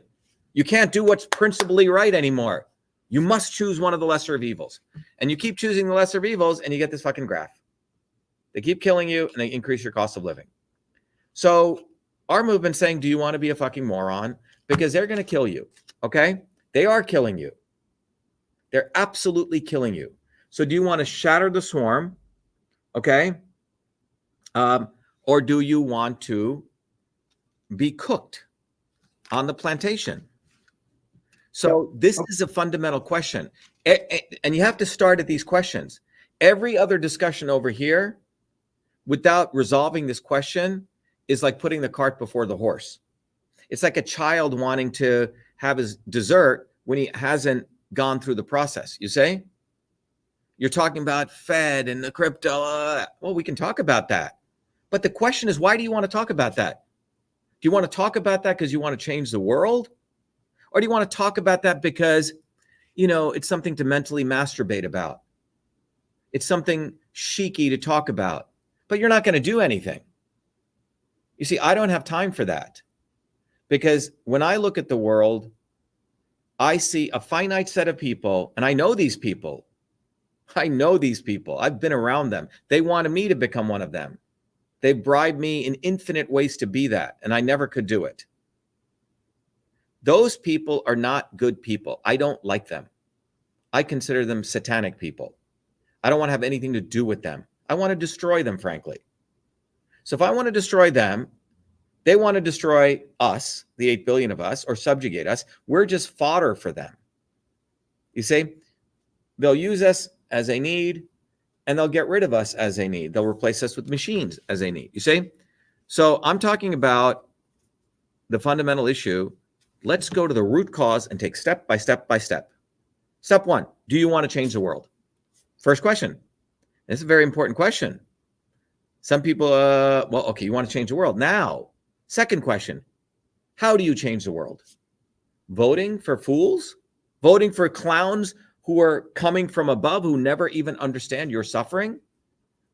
S1: You can't do what's principally right anymore. You must choose one of the lesser of evils. And you keep choosing the lesser of evils and you get this fucking graph. They keep killing you and they increase your cost of living. So our movement's saying, do you want to be a fucking moron? Because they're going to kill you. Okay? They are killing you. They're absolutely killing you. So do you want to shatter the swarm? Okay? Or do you want to be cooked on the plantation? So this is a fundamental question. And you have to start at these questions. Every other discussion over here, without resolving this question, is like putting the cart before the horse. It's like a child wanting to have his dessert when he hasn't gone through the process. You say? You're talking about Fed and the crypto. Well, we can talk about that. But the question is, why do you want to talk about that? Do you want to talk about that because you want to change the world? Or do you want to talk about that because, you know, it's something to mentally masturbate about? It's something chic-y to talk about, but you're not going to do anything. You see, I don't have time for that, because when I look at the world, I see a finite set of people, and I know these people. I know these people. I've been around them. They wanted me to become one of them. They bribed me in infinite ways to be that, and I never could do it. Those people are not good people. I don't like them. I consider them satanic people. I don't want to have anything to do with them. I want to destroy them, frankly. So if I want to destroy them, they want to destroy us, the 8 billion of us, or subjugate us. We're just fodder for them. You see, they'll use us as they need, and they'll get rid of us as they need. They'll replace us with machines as they need. You see? So I'm talking about the fundamental issue. Let's go to the root cause and take step by step by step. Step one, do you want to change the world? First question. This is a very important question. Some people, well, okay, you want to change the world. Now, second question, how do you change the world? Voting for fools? Voting for clowns who are coming from above, who never even understand your suffering?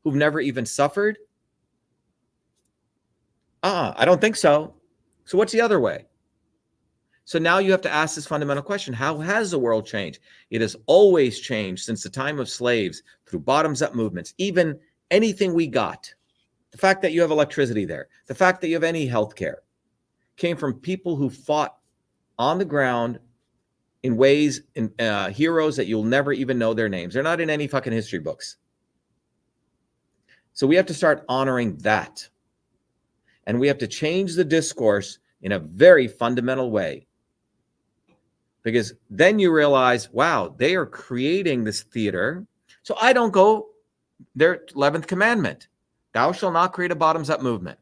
S1: Who've never even suffered? I don't think so. So what's the other way? So now you have to ask this fundamental question. How has the world changed? It has always changed since the time of slaves, through bottoms-up movements, even anything we got. The fact that you have electricity there, the fact that you have any healthcare, came from people who fought on the ground in ways, in heroes that you'll never even know their names. They're not in any fucking history books. So we have to start honoring that. And we have to change the discourse in a very fundamental way. Because then you realize, wow, they are creating this theater. So I don't go their 11th commandment. Thou shalt not create a bottoms-up movement.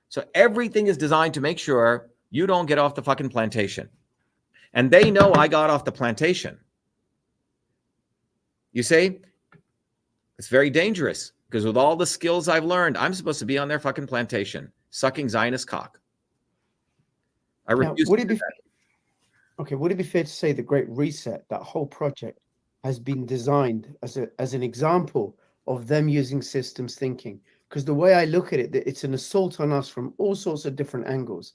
S1: So everything is designed to make sure you don't get off the fucking plantation. And they know I got off the plantation. You see, it's very dangerous, because with all the skills I've learned, I'm supposed to be on their fucking plantation, sucking Zionist cock. I refuse to do that.
S3: Okay, would it be fair to say the Great Reset, that whole project, has been designed as an example of them using systems thinking? Because the way I look at it, it's an assault on us from all sorts of different angles.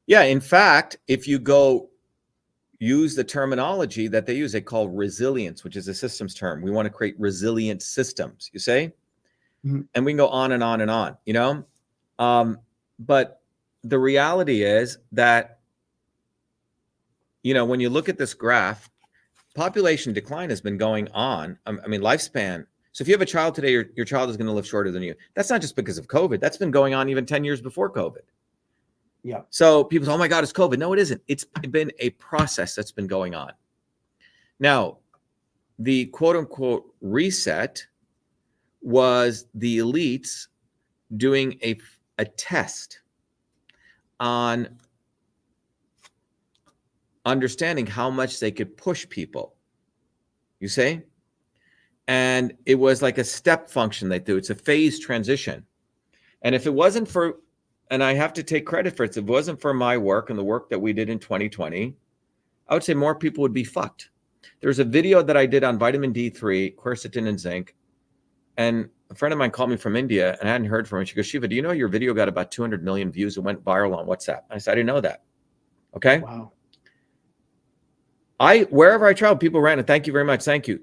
S1: Yeah, in fact, if you go use the terminology that they use, they call resilience, which is a systems term. We want to create resilient systems, you say? Mm-hmm. And we can go on and on and on, you know? But the reality is that, you know, when you look at this graph, population decline has been going on. I mean, lifespan. So if you have a child today, your child is going to live shorter than you. That's not just because of COVID. That's been going on even 10 years before COVID.
S3: Yeah.
S1: So people say, oh my God, it's COVID. No, it isn't. It's been a process that's been going on. Now, the quote unquote reset was the elites doing a test on understanding how much they could push people, you say? And it was like a step function they do. It's a phase transition. And if it wasn't for and I have to take credit for it. If it wasn't for my work and the work that we did in 2020, I would say more people would be fucked. There's a video that I did on vitamin D3, quercetin, and zinc. And a friend of mine called me from India, and I hadn't heard from her. She goes, Shiva, do you know your video got about 200 million views and went viral on WhatsApp? I said, I didn't know that. Okay.
S3: Wow.
S1: Wherever I travel, people ran it. Thank you very much. Thank you.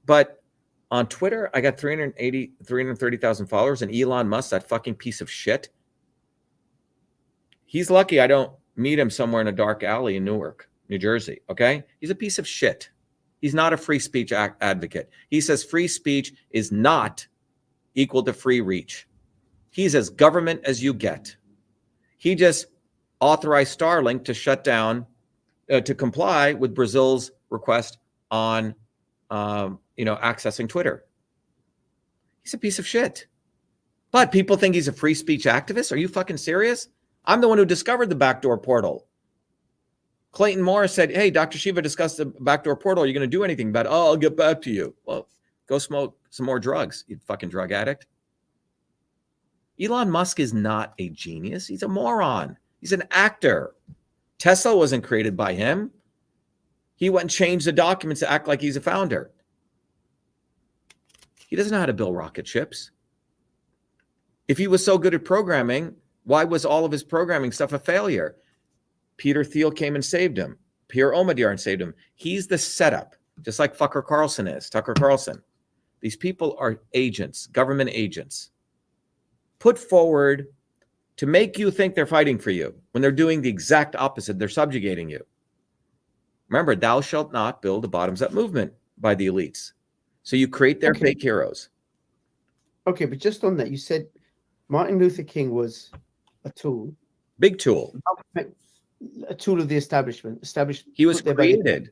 S1: But on Twitter, I got 330,000 followers, and Elon Musk, that fucking piece of shit. He's lucky I don't meet him somewhere in a dark alley in Newark, New Jersey. Okay. He's a piece of shit. He's not a free speech advocate. He says free speech is not equal to free reach. He's as government as you get. He just authorized Starlink to shut down, to comply with Brazil's request on, accessing Twitter. He's a piece of shit. But people think he's a free speech activist. Are you fucking serious? I'm the one who discovered the backdoor portal. Clayton Morris said, hey, Dr. Shiva discussed the backdoor portal. Are you going to do anything about it? Oh, I'll get back to you. Well, go smoke some more drugs, you fucking drug addict. Elon Musk is not a genius. He's a moron. He's an actor. Tesla wasn't created by him. He went and changed the documents to act like he's a founder. He doesn't know how to build rocket ships. If he was so good at programming, why was all of his programming stuff a failure? Peter Thiel came and saved him. Pierre Omidyar saved him. He's the setup, just like fucker Carlson is, Tucker Carlson. These people are agents, government agents, put forward to make you think they're fighting for you when they're doing the exact opposite. They're subjugating you. Remember, thou shalt not build a bottoms-up movement by the elites. So you create their fake heroes.
S3: Okay, but just on that, you said Martin Luther King was a tool.
S1: Big tool.
S3: A tool of the establishment.
S1: He was created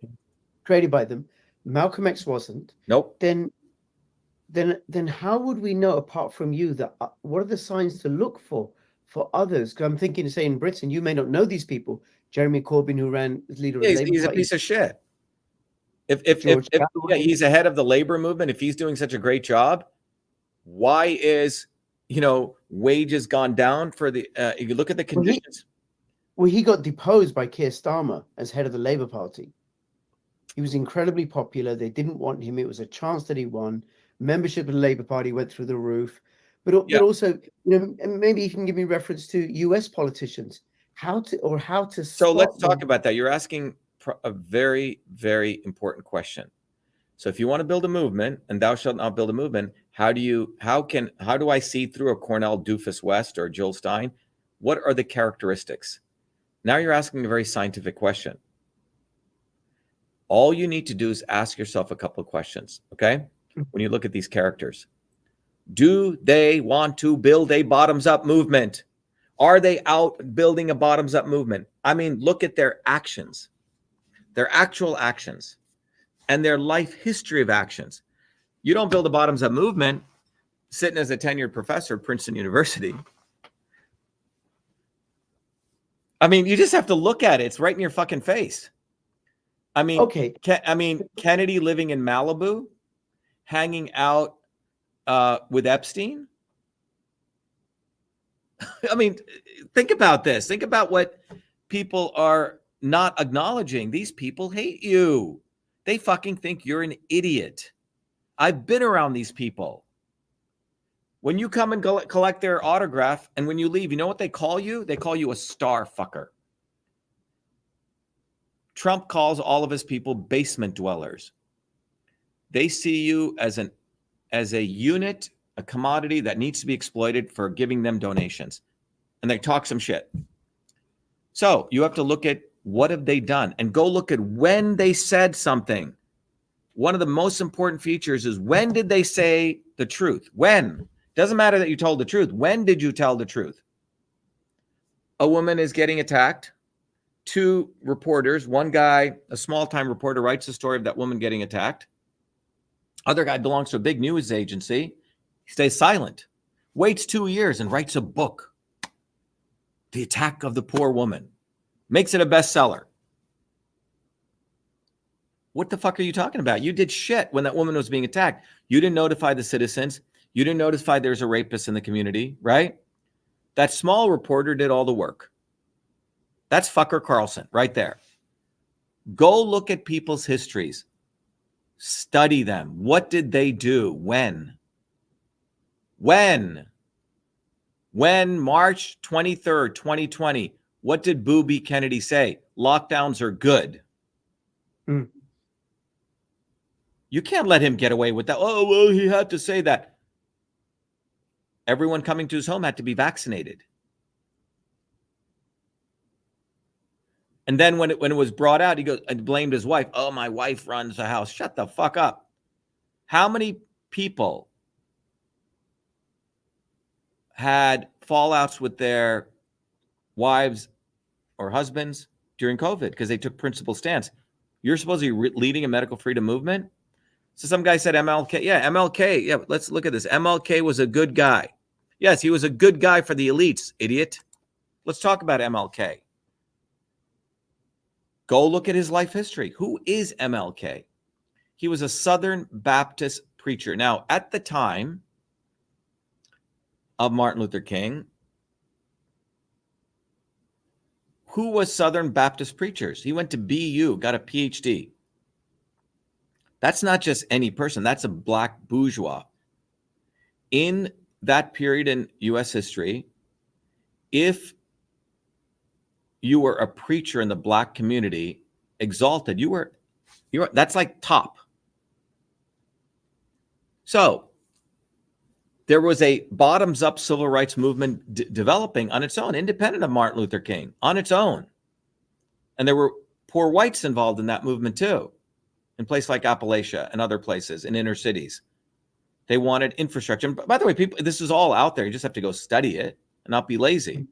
S3: by them. Malcolm X wasn't.
S1: Nope.
S3: Then how would we know, apart from you, that what are the signs to look for others? Because I'm thinking, say, in Britain, you may not know these people. Jeremy Corbyn, who ran as leader of the Labour
S1: Party, a piece of shit. If he's ahead of the labor movement, if he's doing such a great job, why is wages gone down for the? You look at the conditions.
S3: Well, he got deposed by Keir Starmer as head of the Labour Party. He was incredibly popular. They didn't want him. It was a chance that he won. Membership of the Labour Party went through the roof. But also, maybe you can give me reference to US politicians. How to.
S1: So let's talk about that. You're asking a very, very important question. So if you want to build a movement, and thou shalt not build a movement, how do I see through a Cornell Doofus West or Jill Stein? What are the characteristics? Now you're asking a very scientific question. All you need to do is ask yourself a couple of questions, okay? When you look at these characters, do they want to build a bottoms-up movement? Are they out building a bottoms-up movement? I mean, look at their actions, their actual actions, and their life history of actions. You don't build a bottoms-up movement sitting as a tenured professor at Princeton University. I mean, you just have to look at it. It's right in your fucking face. I mean,
S3: okay.
S1: Kennedy living in Malibu, hanging out with Epstein. I mean, think about this. Think about what people are not acknowledging. These people hate you. They fucking think you're an idiot. I've been around these people. When you come and collect their autograph and when you leave, you know what they call you? They call you a star fucker. Trump calls all of his people basement dwellers. They see you as a unit, a commodity that needs to be exploited for giving them donations. And they talk some shit. So you have to look at what have they done and go look at when they said something. One of the most important features is when did they say the truth? When? Doesn't matter that you told the truth. When did you tell the truth? A woman is getting attacked. Two reporters, one guy, a small-time reporter, writes the story of that woman getting attacked. Other guy belongs to a big news agency. He stays silent, waits 2 years and writes a book. The Attack of the Poor Woman. Makes it a bestseller. What the fuck are you talking about? You did shit when that woman was being attacked. You didn't notify the citizens. You didn't notify there's a rapist in the community, right? That small reporter did all the work. That's fucker Carlson right there. Go look at people's histories. Study them. What did they do? When? When March 23rd, 2020, what did Booby Kennedy say? Lockdowns are good.
S3: Mm.
S1: You can't let him get away with that. Oh, well, he had to say that. Everyone coming to his home had to be vaccinated. And then when it was brought out, he goes and blamed his wife. Oh, my wife runs the house. Shut the fuck up. How many people had fallouts with their wives or husbands during COVID because they took principled stance? You're supposed to be leading a medical freedom movement. So some guy said MLK. Yeah, MLK. Yeah, let's look at this. MLK was a good guy. Yes, he was a good guy for the elites, idiot. Let's talk about MLK. Go look at his life history. Who is MLK? He was a Southern Baptist preacher. Now, at the time of Martin Luther King, who was Southern Baptist preachers? He went to BU, got a PhD. That's not just any person. That's a black bourgeois. In that period in U.S. history, if you were a preacher in the black community, exalted, you were that's like top. So there was a bottoms-up civil rights movement developing on its own, independent of Martin Luther King, on its own. And there were poor whites involved in that movement too, in places like Appalachia and other places in inner cities. They wanted infrastructure. And by the way, people, this is all out there. You just have to go study it and not be lazy.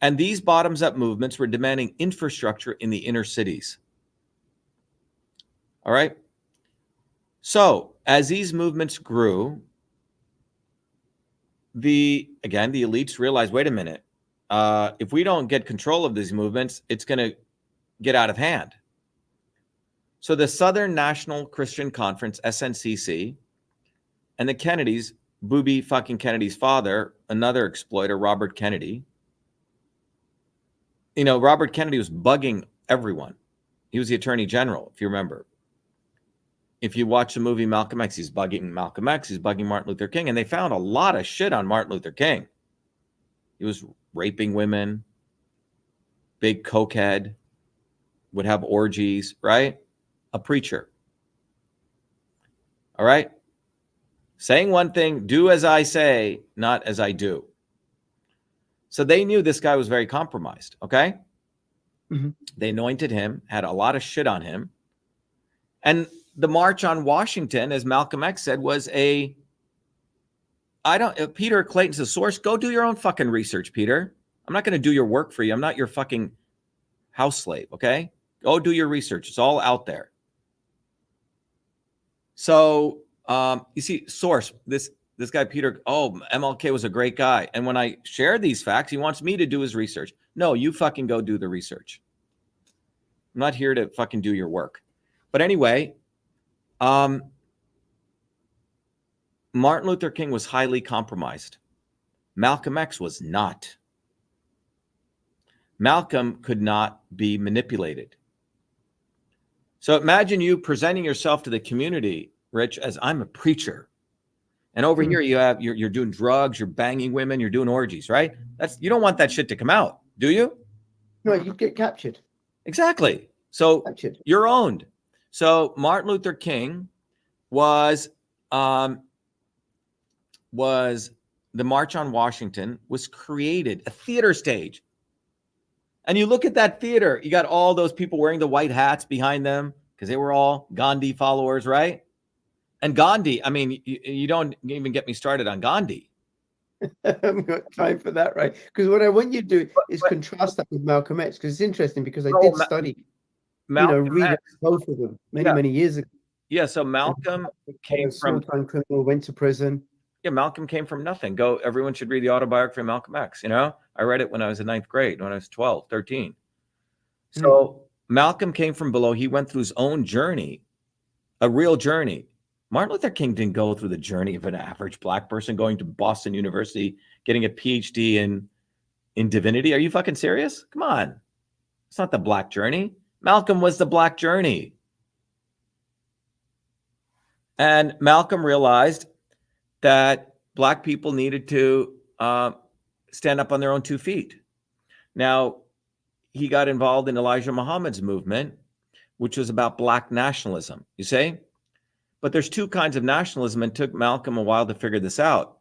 S1: And these bottoms-up movements were demanding infrastructure in the inner cities. All right. So as these movements grew, the elites realized, wait a minute, if we don't get control of these movements, it's going to get out of hand. So the Southern National Christian Conference, SNCC, and the Kennedys, Booby fucking Kennedy's father, another exploiter, Robert Kennedy. You know, Robert Kennedy was bugging everyone. He was the attorney general, if you remember. If you watch the movie Malcolm X, he's bugging Malcolm X, he's bugging Martin Luther King, and they found a lot of shit on Martin Luther King. He was raping women, big cokehead, would have orgies, right? A preacher. All right? Saying one thing, do as I say, not as I do. So they knew this guy was very compromised, okay?
S3: Mm-hmm.
S1: They anointed him, had a lot of shit on him. And the March on Washington, as Malcolm X said, was Peter Clayton's a source. Go do your own fucking research, Peter. I'm not going to do your work for you. I'm not your fucking house slave, okay? Go do your research. It's all out there. So, you see, source, this guy, Peter, MLK was a great guy. And when I share these facts, he wants me to do his research. No, you fucking go do the research. I'm not here to fucking do your work. But anyway, Martin Luther King was highly compromised. Malcolm X was not. Malcolm could not be manipulated. So imagine you presenting yourself to the community, Rich, as I'm a preacher. And over here you're doing drugs, you're banging women, you're doing orgies, right? You don't want that shit to come out, do you?
S3: No, you get captured.
S1: Exactly. So
S3: Captured.
S1: You're owned. So Martin Luther King was the March on Washington was created, a theater stage. And you look at that theater, you got all those people wearing the white hats behind them because they were all Gandhi followers, right? And Gandhi, I mean, you don't even get me started on Gandhi.
S3: I haven't got time for that, right? Because what I want you to do is contrast that with Malcolm X, because it's interesting because I did study, read both of them many years ago.
S1: Yeah, so Malcolm came from
S3: small-time criminal, went to prison.
S1: Yeah, Malcolm came from nothing. Everyone should read the autobiography of Malcolm X. I read it when I was in 9th grade, when I was 12, 13. So Malcolm came from below. He went through his own journey, a real journey. Martin Luther King didn't go through the journey of an average black person going to Boston University, getting a PhD in divinity. Are you fucking serious? Come on. It's not the black journey. Malcolm was the black journey. And Malcolm realized that black people needed to stand up on their own 2 feet. Now, he got involved in Elijah Muhammad's movement, which was about black nationalism, you see? But there's 2 kinds of nationalism, and it took Malcolm a while to figure this out.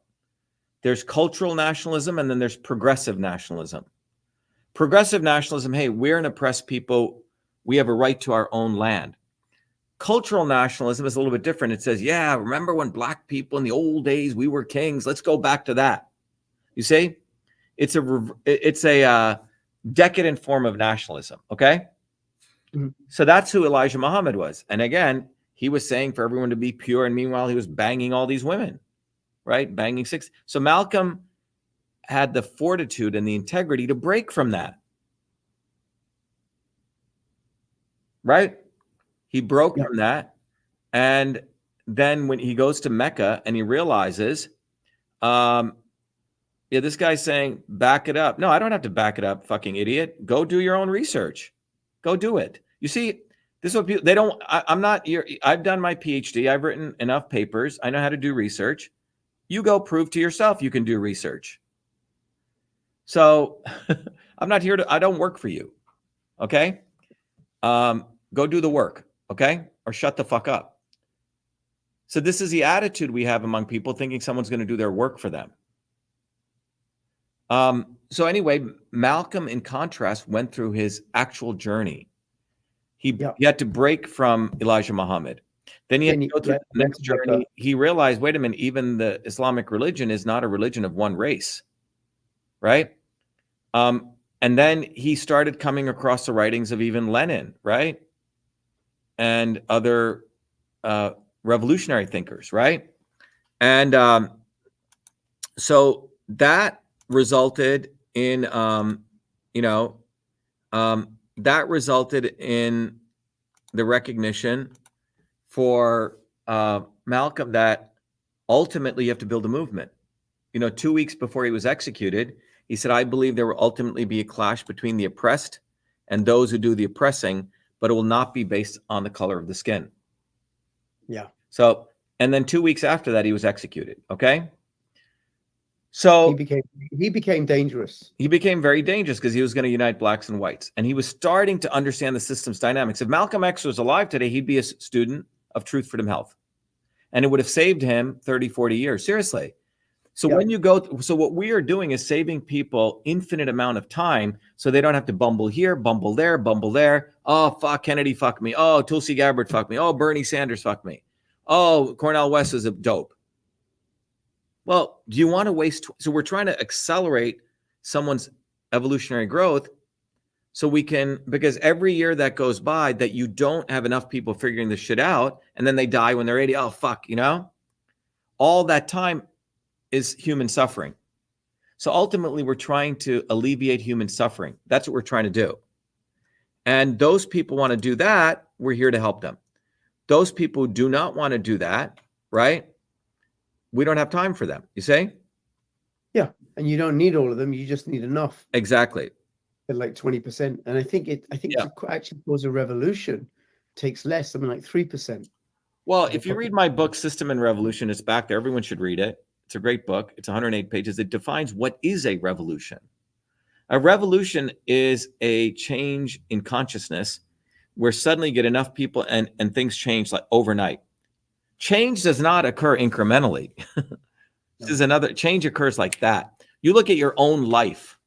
S1: There's cultural nationalism, and then there's progressive nationalism. Progressive nationalism, hey, we're an oppressed people. We have a right to our own land. Cultural nationalism is a little bit different. It says, yeah, remember when black people in the old days, we were kings. Let's go back to that. You see? It's a decadent form of nationalism, okay?
S3: Mm-hmm.
S1: So that's who Elijah Muhammad was. And again, he was saying for everyone to be pure, and meanwhile, he was banging all these women, right? Banging 6. So Malcolm had the fortitude and the integrity to break from that, right? He broke from that. And then when he goes to Mecca and he realizes, this guy's saying, back it up. No, I don't have to back it up, fucking idiot. Go do your own research. Go do it. You see, this is what people, they don't, I'm not, I've done my PhD. I've written enough papers. I know how to do research. You go prove to yourself you can do research. So I'm not here to, I don't work for you. Okay. Go do the work. Okay. Or shut the fuck up. So this is the attitude we have among people, thinking someone's going to do their work for them. So anyway, Malcolm, in contrast, went through his actual journey. He had to break from Elijah Muhammad. Then he had to go through the next journey. He realized, wait a minute, even the Islamic religion is not a religion of one race, right? And then he started coming across the writings of even Lenin, right? And other revolutionary thinkers, right? And so that resulted in, that resulted in the recognition for Malcolm that ultimately you have to build a movement. 2 weeks before he was executed, he said, I believe there will ultimately be a clash between the oppressed and those who do the oppressing, but it will not be based on the color of the skin.
S3: Yeah.
S1: So, and then 2 weeks after that, he was executed. Okay. So
S3: he became dangerous.
S1: He became very dangerous because he was going to unite blacks and whites. And he was starting to understand the system's dynamics. If Malcolm X was alive today, he'd be a student of Truth, Freedom, Health. And it would have saved him 30, 40 years. Seriously. So when you go, so what we are doing is saving people infinite amount of time so they don't have to bumble here, bumble there, bumble there. Oh, fuck, Kennedy fucked me. Oh, Tulsi Gabbard fucked me. Oh, Bernie Sanders fucked me. Oh, Cornel West is a dope. Well, do you want to waste? So we're trying to accelerate someone's evolutionary growth so we can, because every year that goes by that you don't have enough people figuring this shit out and then they die when they're 80. Oh, fuck, all that time is human suffering. So ultimately we're trying to alleviate human suffering. That's what we're trying to do. And those people want to do that. We're here to help them. Those people who do not want to do that, right? We don't have time for them, you say?
S3: Yeah. And you don't need all of them. You just need enough.
S1: Exactly.
S3: Like 20%. And I think to actually cause a revolution takes less, something like 3%.
S1: Well, if you read my book, System and Revolution, it's back there. Everyone should read it. It's a great book. It's 108 pages. It defines what is a revolution. A revolution is a change in consciousness where suddenly you get enough people and things change like overnight. Change does not occur incrementally. This is another change occurs like that. You look at your own life.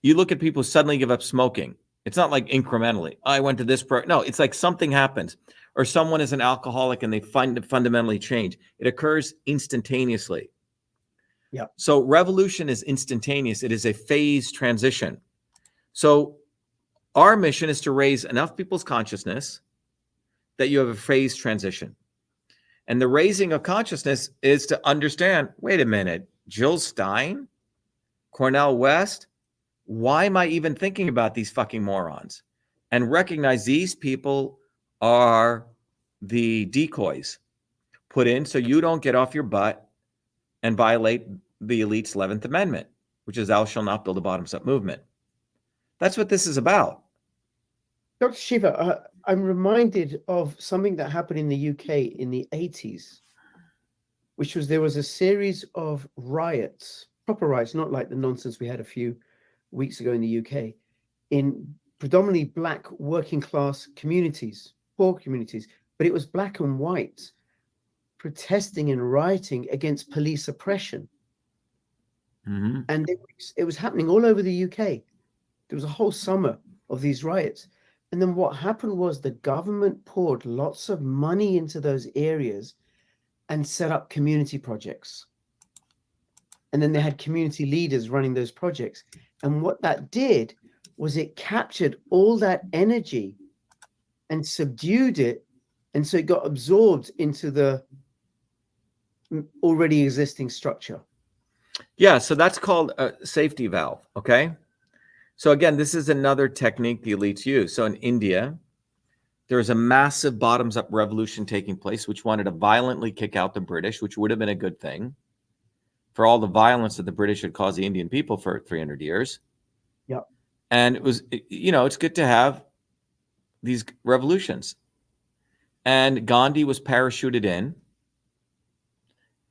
S1: You look at people who suddenly give up smoking. It's not like incrementally. I went to this no, it's like something happens. Or someone is an alcoholic and they fundamentally change. It occurs instantaneously.
S3: Yeah.
S1: So revolution is instantaneous. It is a phase transition. So our mission is to raise enough people's consciousness that you have a phase transition. And the raising of consciousness is to understand, wait a minute, Jill Stein, Cornel West, why am I even thinking about these fucking morons? And recognize these people are the decoys. put in so you don't get off your butt and violate the elite's 11th Amendment, which is thou shalt not build a bottoms-up movement. That's what this is about.
S3: Dr. Shiva, I'm reminded of something that happened in the UK in the 80s, which was there was a series of riots, proper riots, not like the nonsense we had a few weeks ago in the UK, in predominantly black working class communities, poor communities, but it was black and white protesting and rioting against police oppression.
S1: Mm-hmm.
S3: And it was happening all over the UK. There was a whole summer of these riots. And then what happened was the government poured lots of money into those areas and set up community projects. And then they had community leaders running those projects. And what that did was it captured all that energy and subdued it. And so it got absorbed into the already existing structure.
S1: Yeah, so that's called a safety valve, okay? So again, this is another technique the elites use. So in India, there's a massive bottoms-up revolution taking place, which wanted to violently kick out the British, which would have been a good thing for all the violence that the British had caused the Indian people for 300 years.
S3: Yeah.
S1: And it was, you know, it's good to have these revolutions. And Gandhi was parachuted in,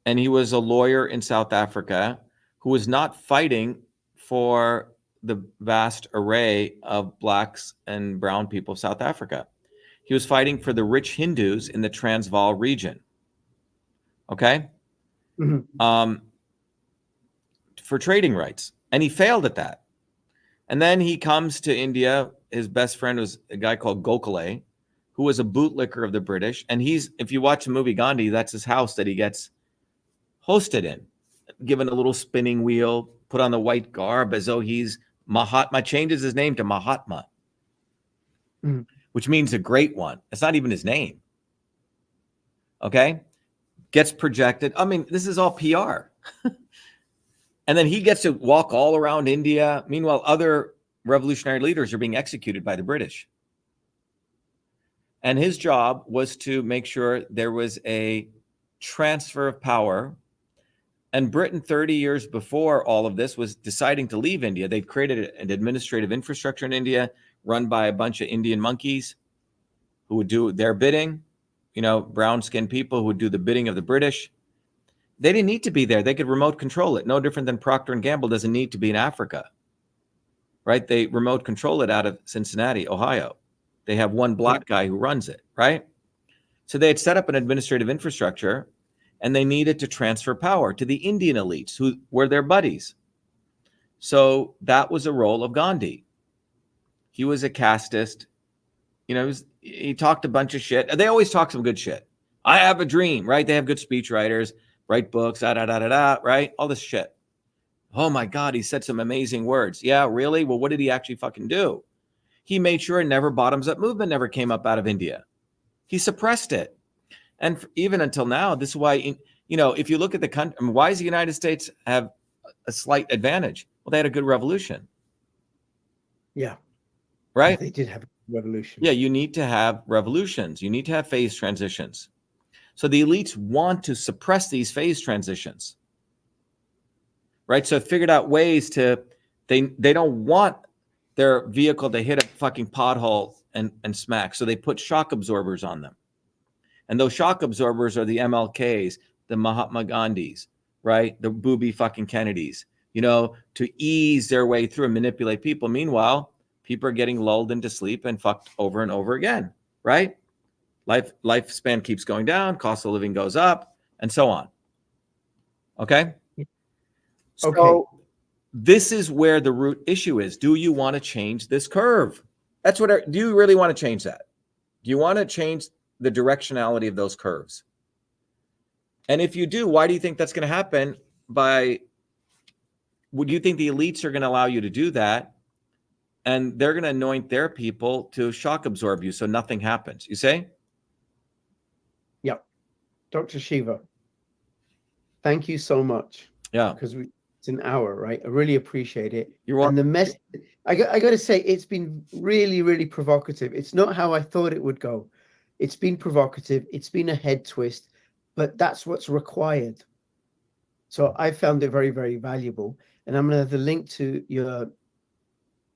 S1: and he was a lawyer in South Africa who was not fighting for the vast array of blacks and brown people of South Africa. He was fighting for the rich Hindus in the Transvaal region. Okay?
S3: Mm-hmm.
S1: For trading rights. And he failed at that. And then he comes to India. His best friend was a guy called Gokhale, who was a bootlicker of the British. And he's, if you watch the movie Gandhi, that's his house that he gets hosted in, given a little spinning wheel, put on the white garb as though he's Mahatma, changes his name to Mahatma, which means a great one. It's not even his name. Okay? Gets projected. I mean, this is all PR. And then he gets to walk all around India. Meanwhile, other revolutionary leaders are being executed by the British. And his job was to make sure there was a transfer of power. And Britain, 30 years before all of this, was deciding to leave India. They'd created an administrative infrastructure in India run by a bunch of Indian monkeys who would do their bidding, you know, brown-skinned people who would do the bidding of the British. They didn't need to be there. They could remote control it. No different than Procter & Gamble doesn't need to be in Africa, right? They remote control it out of Cincinnati, Ohio. They have one black guy who runs it, right? So they had set up an administrative infrastructure, and they needed to transfer power to the Indian elites who were their buddies. So that was a role of Gandhi. He was a casteist. You know, he talked a bunch of shit. They always talk some good shit. I have a dream, right? They have good speechwriters, write books, right? All this shit. Oh my God, he said some amazing words. Yeah, really? Well, what did he actually fucking do? He made sure never bottoms-up movement never came up out of India. He suppressed it. And even until now, this is why, you know, if you look at the country, I mean, why does the United States have a slight advantage? Well, they had a good revolution.
S3: Yeah.
S1: Right?
S3: Yeah, they did have a revolution.
S1: Yeah, you need to have revolutions. You need to have phase transitions. So the elites want to suppress these phase transitions. Right? So figured out ways to, they don't want their vehicle to hit a fucking pothole and smack. So they put shock absorbers on them. And those shock absorbers are the MLKs, the Mahatma Gandhis, right? The booby fucking Kennedys, you know, to ease their way through and manipulate people. Meanwhile, people are getting lulled into sleep and fucked over and over again, right? Lifespan keeps going down, cost of living goes up, and so on. Okay? So this is where the root issue is. Do you want to change this curve? That's what, do you really want to change that? Do you want to change the directionality of those curves? And if you do, why do you think that's going to happen? Would you think the elites are going to allow you to do that? And they're going to anoint their people to shock absorb you so nothing happens. You say?
S3: Yep. Dr. Shiva, thank you so much.
S1: Yeah.
S3: Because it's an hour, right? I really appreciate it.
S1: You're welcome.
S3: And the message, I got to say, it's been really, really provocative. It's not how I thought it would go. It's been provocative. It's been a head twist, but that's what's required. So I found it very, very valuable. And I'm going to have the link to your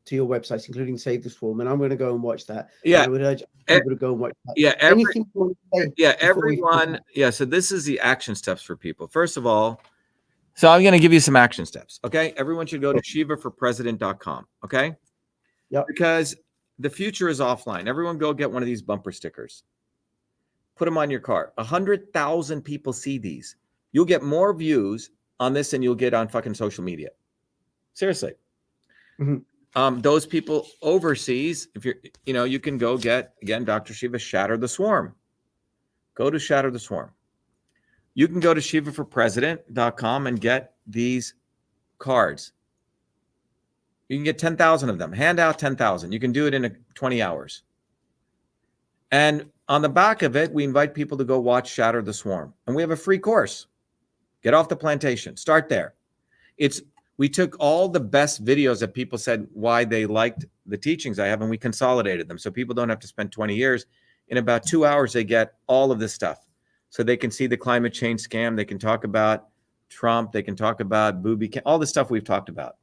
S3: websites, including Save the Swarm, and I'm going to go and watch that.
S1: Yeah.
S3: And I would urge people to go and watch that.
S1: Yeah.
S3: Anything you want to say?
S1: Yeah. Everyone. Yeah. So this is the action steps for people. First of all, so I'm going to give you some action steps. Okay. Everyone should go to shivaforpresident.com. Okay.
S3: Yep.
S1: Because the future is offline. Everyone go get one of these bumper stickers. Put them on your car. 100,000 people see these. You'll get more views on this than you'll get on fucking social media. Seriously.
S3: Mm-hmm.
S1: Those people overseas, if you're, you can go get, again, Dr. Shiva, Shatter the Swarm. Go to Shatter the Swarm. You can go to shivaforpresident.com and get these cards. You can get 10,000 of them. Hand out 10,000. You can do it in 20 hours. And on the back of it, we invite people to go watch Shatter the Swarm. And we have a free course. Get off the plantation. Start there. We took all the best videos that people said why they liked the teachings I have, and we consolidated them. So people don't have to spend 20 years. In about 2 hours, they get all of this stuff. So they can see the climate change scam. They can talk about Trump. They can talk about all the stuff we've talked about.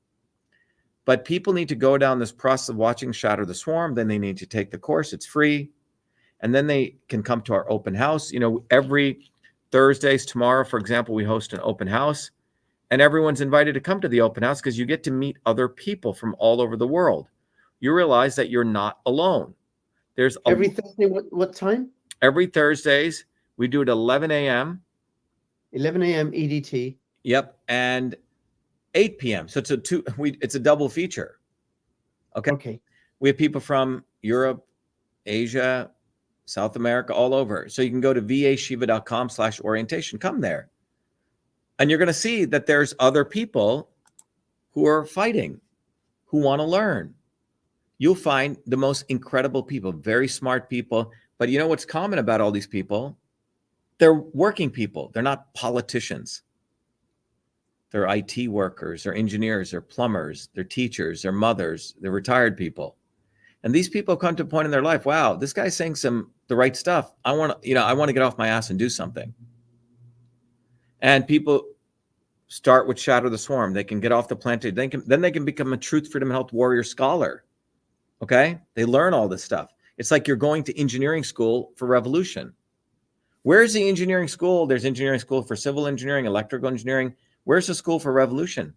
S1: But people need to go down this process of watching Shatter the Swarm. Then they need to take the course. It's free. And then they can come to our open house. Every Thursdays, tomorrow, for example, we host an open house. And everyone's invited to come to the open house because you get to meet other people from all over the world. You realize that you're not alone. There's
S3: every Thursday, what time?
S1: Every Thursdays, we do it at 11 a.m.
S3: 11 a.m. EDT.
S1: Yep. And 8 p.m. So it's a double feature. Okay. We have people from Europe, Asia, South America, all over. So you can go to vashiva.com/orientation. Come there. And you're going to see that there's other people who are fighting, who want to learn. You'll find the most incredible people, very smart people. But you know what's common about all these people? They're working people. They're not politicians. They're IT workers, they're engineers, they're plumbers, they're teachers, they're mothers, they're retired people. And these people come to a point in their life, wow, this guy's saying the right stuff. I want to get off my ass and do something. And people start with Shatter the Swarm. They can get off the plantation. Then they can become a Truth, Freedom, Health Warrior Scholar. Okay? They learn all this stuff. It's like you're going to engineering school for revolution. Where's the engineering school? There's engineering school for civil engineering, electrical engineering. Where's the school for revolution?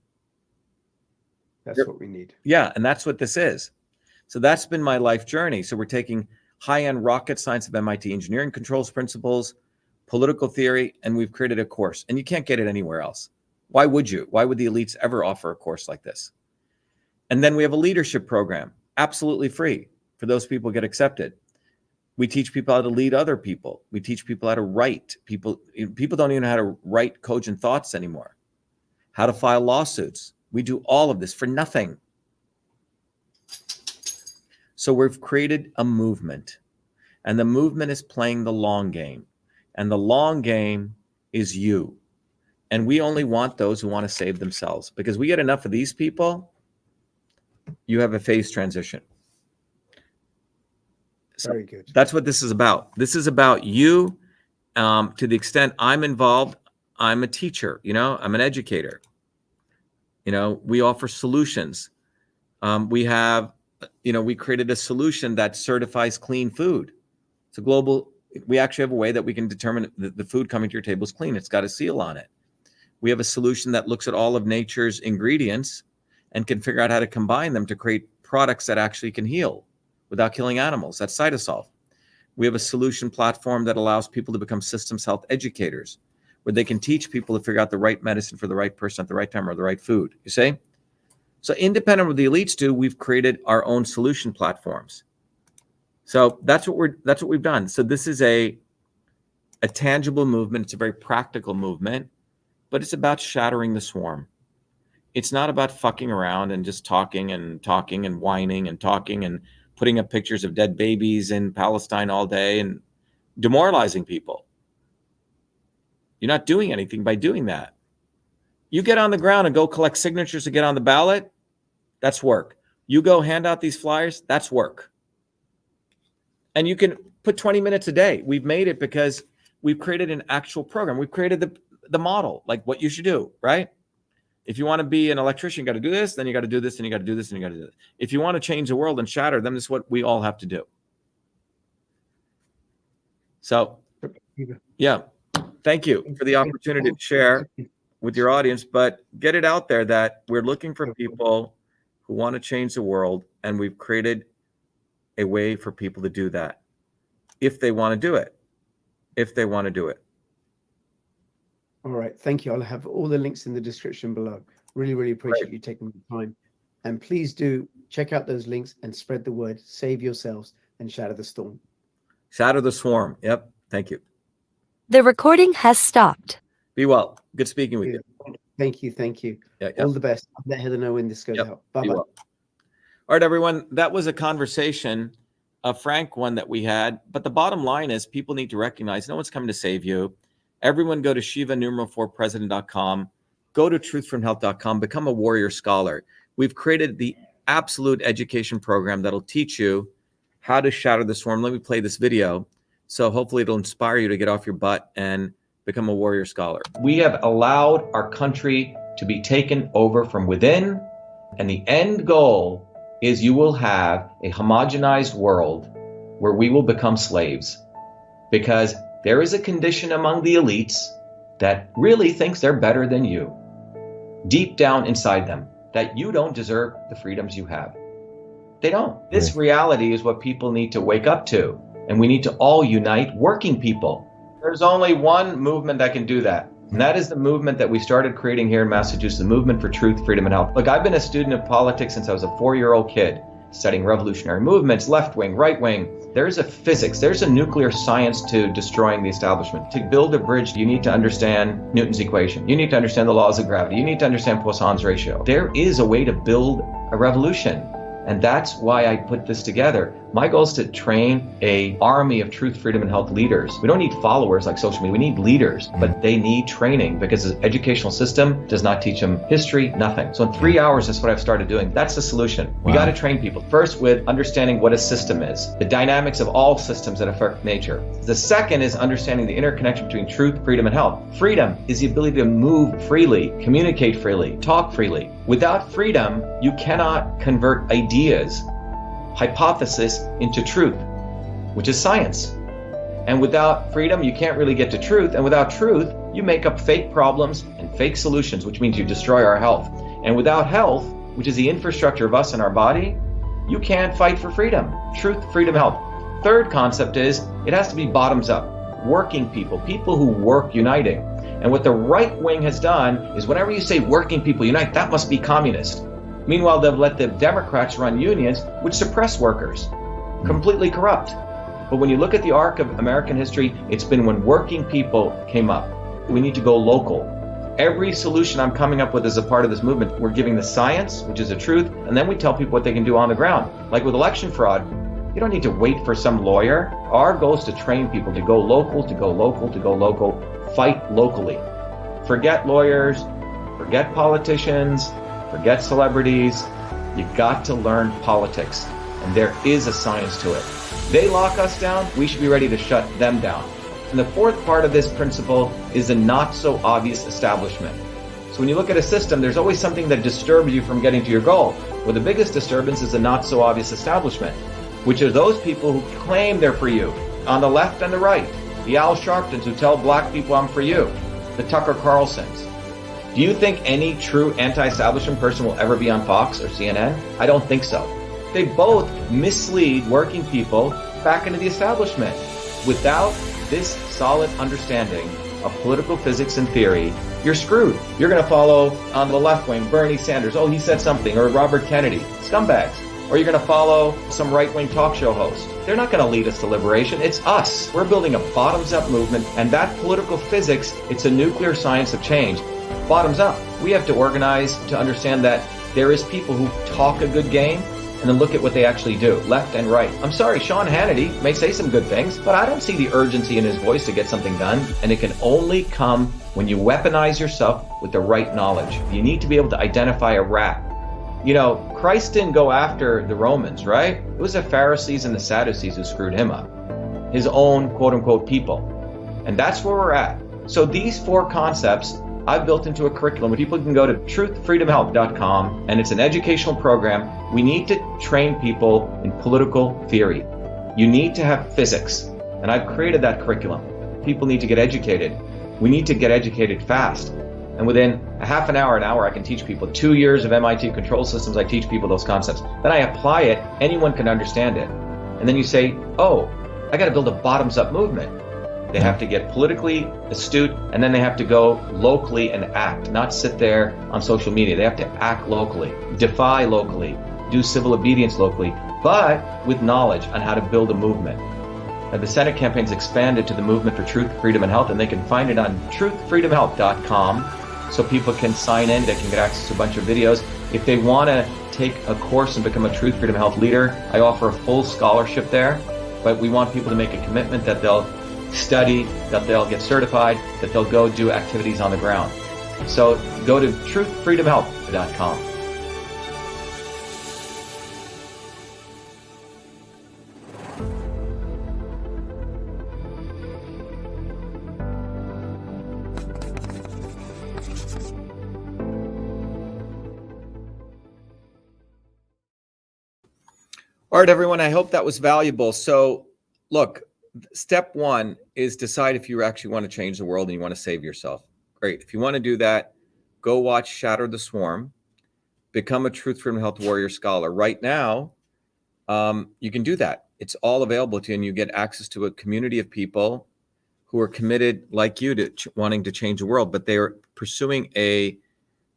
S3: That's what we need.
S1: Yeah, and that's what this is. So that's been my life journey. So we're taking high-end rocket science of MIT engineering controls principles, political theory, and we've created a course. And you can't get it anywhere else. Why would you? Why would the elites ever offer a course like this? And then we have a leadership program, absolutely free for those people who get accepted. We teach people how to lead other people. We teach people how to write. People don't even know how to write cogent thoughts anymore. How to file lawsuits. We do all of this for nothing. So we've created a movement, and the movement is playing the long game, and the long game is you. And we only want those who want to save themselves, because we get enough of these people, you have a phase transition. So
S3: very good.
S1: That's what this is about. This is about you. To the extent I'm involved, I'm a teacher, I'm an educator. We offer solutions. We created a solution that certifies clean food. It's a global, we actually have a way that we can determine that the food coming to your table is clean. It's got a seal on it. We have a solution that looks at all of nature's ingredients and can figure out how to combine them to create products that actually can heal without killing animals. That's Cytosolve. We have a solution platform that allows people to become systems health educators, where they can teach people to figure out the right medicine for the right person at the right time or the right food, you see? So independent of what the elites do, we've created our own solution platforms. So that's what we've done. So this is a tangible movement. It's a very practical movement, but it's about shattering the swarm. It's not about fucking around and just talking and whining and talking and putting up pictures of dead babies in Palestine all day and demoralizing people. You're not doing anything by doing that. You get on the ground and go collect signatures to get on the ballot, that's work. You go hand out these flyers, that's work. And you can put 20 minutes a day. We've made it because we've created an actual program. We've created the model, like what you should do, right? If you want to be an electrician, you got to do this, then you got to do this, and you got to do this, and you got to do this. If you want to change the world and shatter them, this is what we all have to do. So, yeah, thank you for the opportunity to share with your audience, but get it out there that we're looking for people who want to change the world, and we've created a way for people to do that if they want to do it. If they want to do it.
S3: All right. Thank you. I'll have all the links in the description below. Really, really appreciate you taking the time. And please do check out those links and spread the word. Save yourselves and shatter the storm.
S1: Shatter the swarm. Yep. Thank you.
S2: The recording has stopped.
S1: Be well. Good speaking with you.
S3: Thank you. Thank you.
S1: Yeah.
S3: All the best. I'll let Heather know when this goes out. Bye-bye.
S1: Well. All right, everyone. That was a conversation, a frank one that we had. But the bottom line is people need to recognize no one's coming to save you. Everyone go to shiva4president.com, go to truthfromhealth.com, become a warrior scholar. We've created the absolute education program that'll teach you how to shatter the swarm. Let me play this video. So hopefully it'll inspire you to get off your butt and become a warrior scholar. We have allowed our country to be taken over from within, and the end goal is you will have a homogenized world where we will become slaves, because there is a condition among the elites that really thinks they're better than you, deep down inside them, that you don't deserve the freedoms you have. They don't. This reality is what people need to wake up to, and we need to all unite working people. There's only one movement that can do that, and that is the movement that we started creating here in Massachusetts, the movement for truth, freedom, and health. Look, I've been a student of politics since I was a 4-year-old kid, studying revolutionary movements, left wing, right wing. There's a physics, there's a nuclear science to destroying the establishment. To build a bridge, you need to understand Newton's equation. You need to understand the laws of gravity. You need to understand Poisson's ratio. There is a way to build a revolution. And that's why I put this together. My goal is to train an army of truth, freedom, and health leaders. We don't need followers like social media. We need leaders, but they need training because the educational system does not teach them history, nothing. So in 3 hours, that's what I've started doing. That's the solution. We got to train people. First, with understanding what a system is, the dynamics of all systems that affect nature. The second is understanding the interconnection between truth, freedom, and health. Freedom is the ability to move freely, communicate freely, talk freely. Without freedom, you cannot convert ideas, hypothesis into truth, which is science. And without freedom, you can't really get to truth. And without truth, you make up fake problems and fake solutions, which means you destroy our health. And without health, which is the infrastructure of us and our body, you can't fight for freedom. Truth, freedom, health. Third concept is it has to be bottoms up. Working people, people who work uniting. And what the right wing has done is whenever you say working people unite, that must be communist. Meanwhile, they've let the Democrats run unions, which suppress workers, completely corrupt. But when you look at the arc of American history, it's been when working people came up. We need to go local. Every solution I'm coming up with as a part of this movement, we're giving the science, which is the truth, and then we tell people what they can do on the ground. Like with election fraud, you don't need to wait for some lawyer. Our goal is to train people to go local, to go local, to go local, fight locally. Forget lawyers, forget politicians, forget celebrities. You got to learn politics, and there is a science to it. They lock us down, we should be ready to shut them down. And the fourth part of this principle is the not so obvious establishment. So when you look at a system, there's always something that disturbs you from getting to your goal. Well, the biggest disturbance is the not so obvious establishment, which are those people who claim they're for you, on the left and the right. The Al Sharptons who tell black people I'm for you. The Tucker Carlsons. Do you think any true anti-establishment person will ever be on Fox or CNN? I don't think so. They both mislead working people back into the establishment. Without this solid understanding of political physics and theory, you're screwed. You're going to follow on the left wing, Bernie Sanders. Oh, he said something. Or Robert Kennedy. Scumbags. Or you're going to follow some right-wing talk show host. They're not going to lead us to liberation. It's us. We're building a bottoms-up movement, and that political physics, it's a nuclear science of change. Bottoms up. We have to organize to understand that there is people who talk a good game and then look at what they actually do, left and right. I'm sorry, Sean Hannity may say some good things, but I don't see the urgency in his voice to get something done, and it can only come when you weaponize yourself with the right knowledge. You need to be able to identify a rat. You know, Christ didn't go after the Romans, right? It was the Pharisees and the Sadducees who screwed him up. His own quote-unquote people. And that's where we're at. So these 4 concepts I've built into a curriculum where people can go to truthfreedomhealth.com, and it's an educational program. We need to train people in political theory. You need to have physics, and I've created that curriculum. People need to get educated. We need to get educated fast. And within a half an hour, I can teach people. 2 years of MIT control systems, I teach people those concepts. Then I apply it, anyone can understand it. And then you say, oh, I got to build a bottoms-up movement. They have to get politically astute, and then they have to go locally and act, not sit there on social media. They have to act locally, defy locally, do civil obedience locally, but with knowledge on how to build a movement. Now, the Senate campaign's expanded to the Movement for Truth, Freedom, and Health, and they can find it on truthfreedomhealth.com, so people can sign in, they can get access to a bunch of videos. If they want to take a course and become a Truth, Freedom, Health leader, I offer a full scholarship there, but we want people to make a commitment that they'll study, that they'll get certified, that they'll go do activities on the ground. So go to truthfreedomhealth.com. All right, everyone, I hope that was valuable. So look, step 1 is decide if you actually want to change the world and you want to save yourself. Great. If you want to do that, go watch Shatter the Swarm, become a Truth, Freedom, Health Warrior Scholar. Right now, you can do that. It's all available to you, and you get access to a community of people who are committed, like you, to wanting to change the world, but they're pursuing a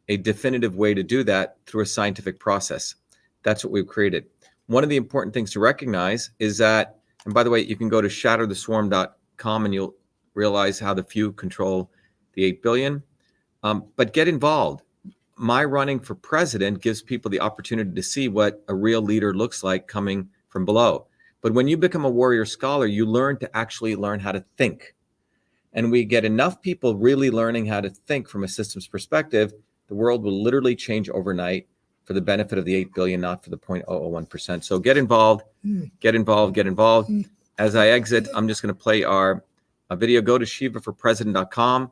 S1: definitive way to do that through a scientific process. That's what we've created. One of the important things to recognize is that, and by the way, you can go to shattertheswarm.com and you'll realize how the few control the 8 billion. But get involved. My running for president gives people the opportunity to see what a real leader looks like coming from below. But when you become a warrior scholar, you learn to actually learn how to think. And we get enough people really learning how to think from a systems perspective, the world will literally change overnight for the benefit of the 8 billion, not for the 0.001%. So get involved, get involved, get involved. As I exit, I'm just going to play our video. Go to shivaforpresident.com,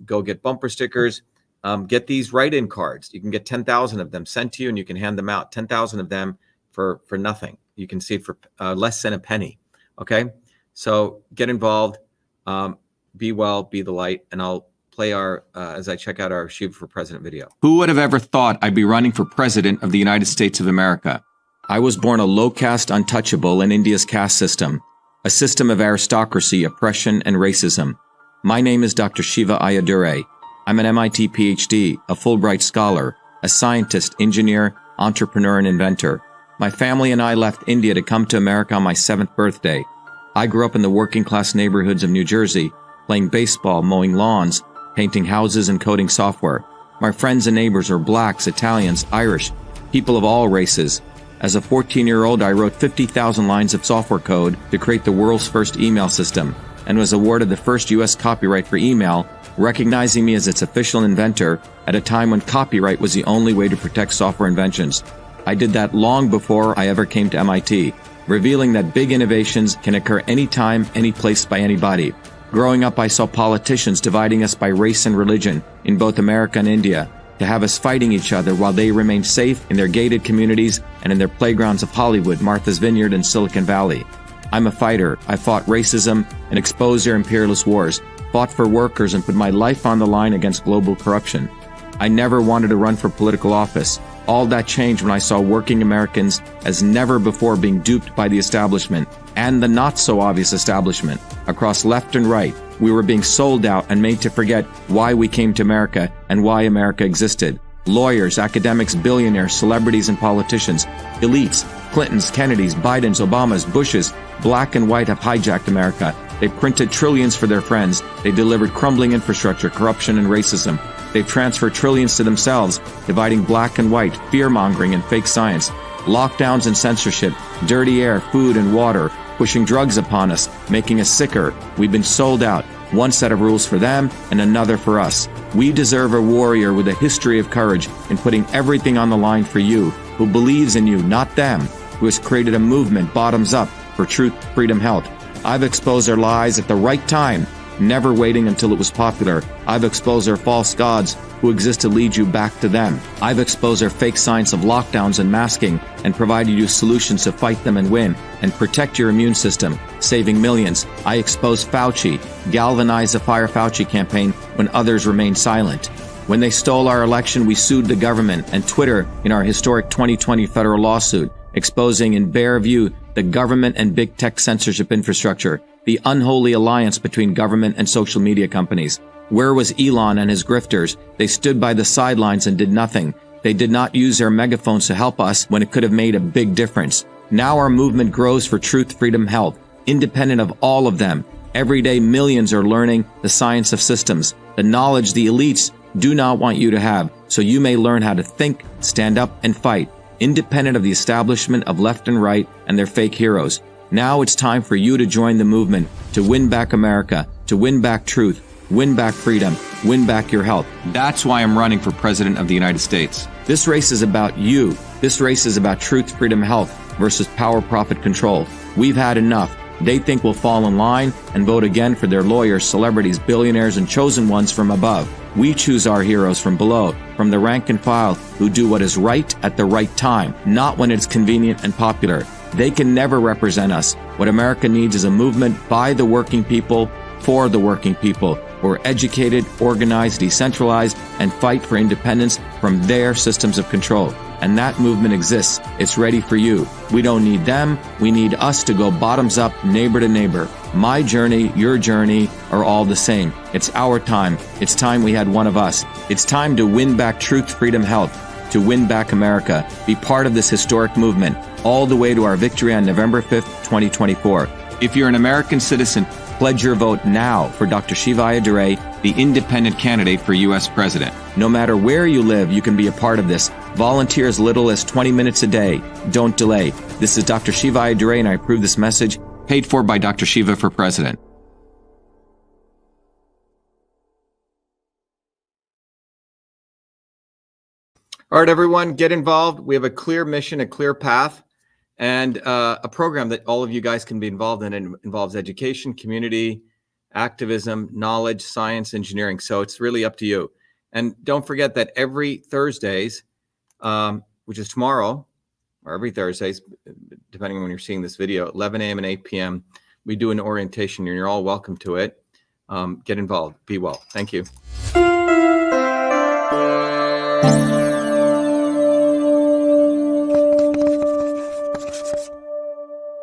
S1: go get bumper stickers, get these write-in cards. You can get 10,000 of them sent to you and you can hand them out, 10,000 of them for nothing. You can see it for less than a penny. Okay. So get involved, be well, be the light, and I'll play our, as I check out our Shiva for President video. Who would have ever thought I'd be running for president of the United States of America? I was born a low-caste untouchable in India's caste system, a system of aristocracy, oppression, and racism. My name is Dr. Shiva Ayyadurai. I'm an MIT PhD, a Fulbright scholar, a scientist, engineer, entrepreneur, and inventor. My family and I left India to come to America on my 7th birthday. I grew up in the working-class neighborhoods of New Jersey, playing baseball, mowing lawns, painting houses, and coding software. My friends and neighbors are blacks, Italians, Irish, people of all races. As a 14-year-old, I wrote 50,000 lines of software code to create the world's first email system and was awarded the first U.S. copyright for email, recognizing me as its official inventor at a time when copyright was the only way to protect software inventions. I did that long before I ever came to MIT, revealing that big innovations can occur anytime, any place, by anybody. Growing up, I saw politicians dividing us by race and religion in both America and India, to have us fighting each other while they remained safe in their gated communities and in their playgrounds of Hollywood, Martha's Vineyard, and Silicon Valley. I'm a fighter. I fought racism and exposed their imperialist wars, fought for workers, and put my life on the line against global corruption. I never wanted to run for political office. All that changed when I saw working Americans as never before being duped by the establishment and the not-so-obvious establishment. Across left and right, we were being sold out and made to forget why we came to America and why America existed. Lawyers, academics, billionaires, celebrities, and politicians, elites, Clintons, Kennedys, Bidens, Obamas, Bushes, black and white have hijacked America. They printed trillions for their friends. They delivered crumbling infrastructure, corruption, and racism. They've transferred trillions to themselves, dividing black and white, fear-mongering, and fake science. Lockdowns and censorship, dirty air, food, and water, pushing drugs upon us, making us sicker. We've been sold out. One set of rules for them and another for us. We deserve a warrior with a history of courage in putting everything on the line for you, who believes in you, not them, who has created a movement bottoms up for truth, freedom, health. I've exposed their lies at the right time never waiting until it was popular. I've exposed their false gods who exist to lead you back to them. I've exposed their fake science of lockdowns and masking and provided you solutions to fight them and win and protect your immune system, saving millions. I exposed Fauci, galvanized the Fire Fauci campaign when others remained silent. When they stole our election, we sued the government and Twitter in our historic 2020 federal lawsuit, exposing in bare view the government and big tech censorship infrastructure, the unholy alliance between government and social media companies. Where was Elon and his grifters? They stood by the sidelines and did nothing. They did not use their megaphones to help us when it could have made a big difference. Now our movement grows for truth, freedom, health, independent of all of them. Every day, millions are learning the science of systems, the knowledge the elites do not want you to have, so you may learn how to think, stand up, and fight, independent of the establishment of left and right and their fake heroes. Now it's time for you to join the movement, to win back America, to win back truth, win back freedom, win back your health. That's why I'm running for President of the United States. This race is about you. This race is about truth, freedom, health versus power, profit, control. We've had enough. They think we'll fall in line and vote again for their lawyers, celebrities, billionaires, and chosen ones from above. We choose our heroes from below, from the rank and file, who do what is right at the right time, not when it's convenient and popular. They can never represent us. What America needs is a movement by the working people, for the working people, who are educated, organized, decentralized, and fight for independence from their systems of control. And that movement exists. It's ready for you. We don't need them. We need us to go bottoms up, neighbor to neighbor. My journey, your journey are all the same. It's our time. It's time we had one of us. It's time to win back truth, freedom, health, to win back America. Be part of this historic movement all the way to our victory on November 5th, 2024. If you're an American citizen, pledge your vote now for Dr. Shiva Ayyadurai, the independent candidate for U.S. President. No matter where you live, you can be a part of this. Volunteer as little as 20 minutes a day. Don't delay. This is Dr. Shiva Ayyadurai, and I approve this message, paid for by Dr. Shiva for President. All right, everyone, get involved. We have a clear mission, a clear path, and a program that all of you guys can be involved in. It involves education, community, activism, knowledge, science, engineering. So it's really up to you. And don't forget that every Thursdays, which is tomorrow, or every Thursdays, depending on when you're seeing this video, 11 a.m. and 8 p.m., we do an orientation, and you're all welcome to it. Get involved. Be well. Thank you.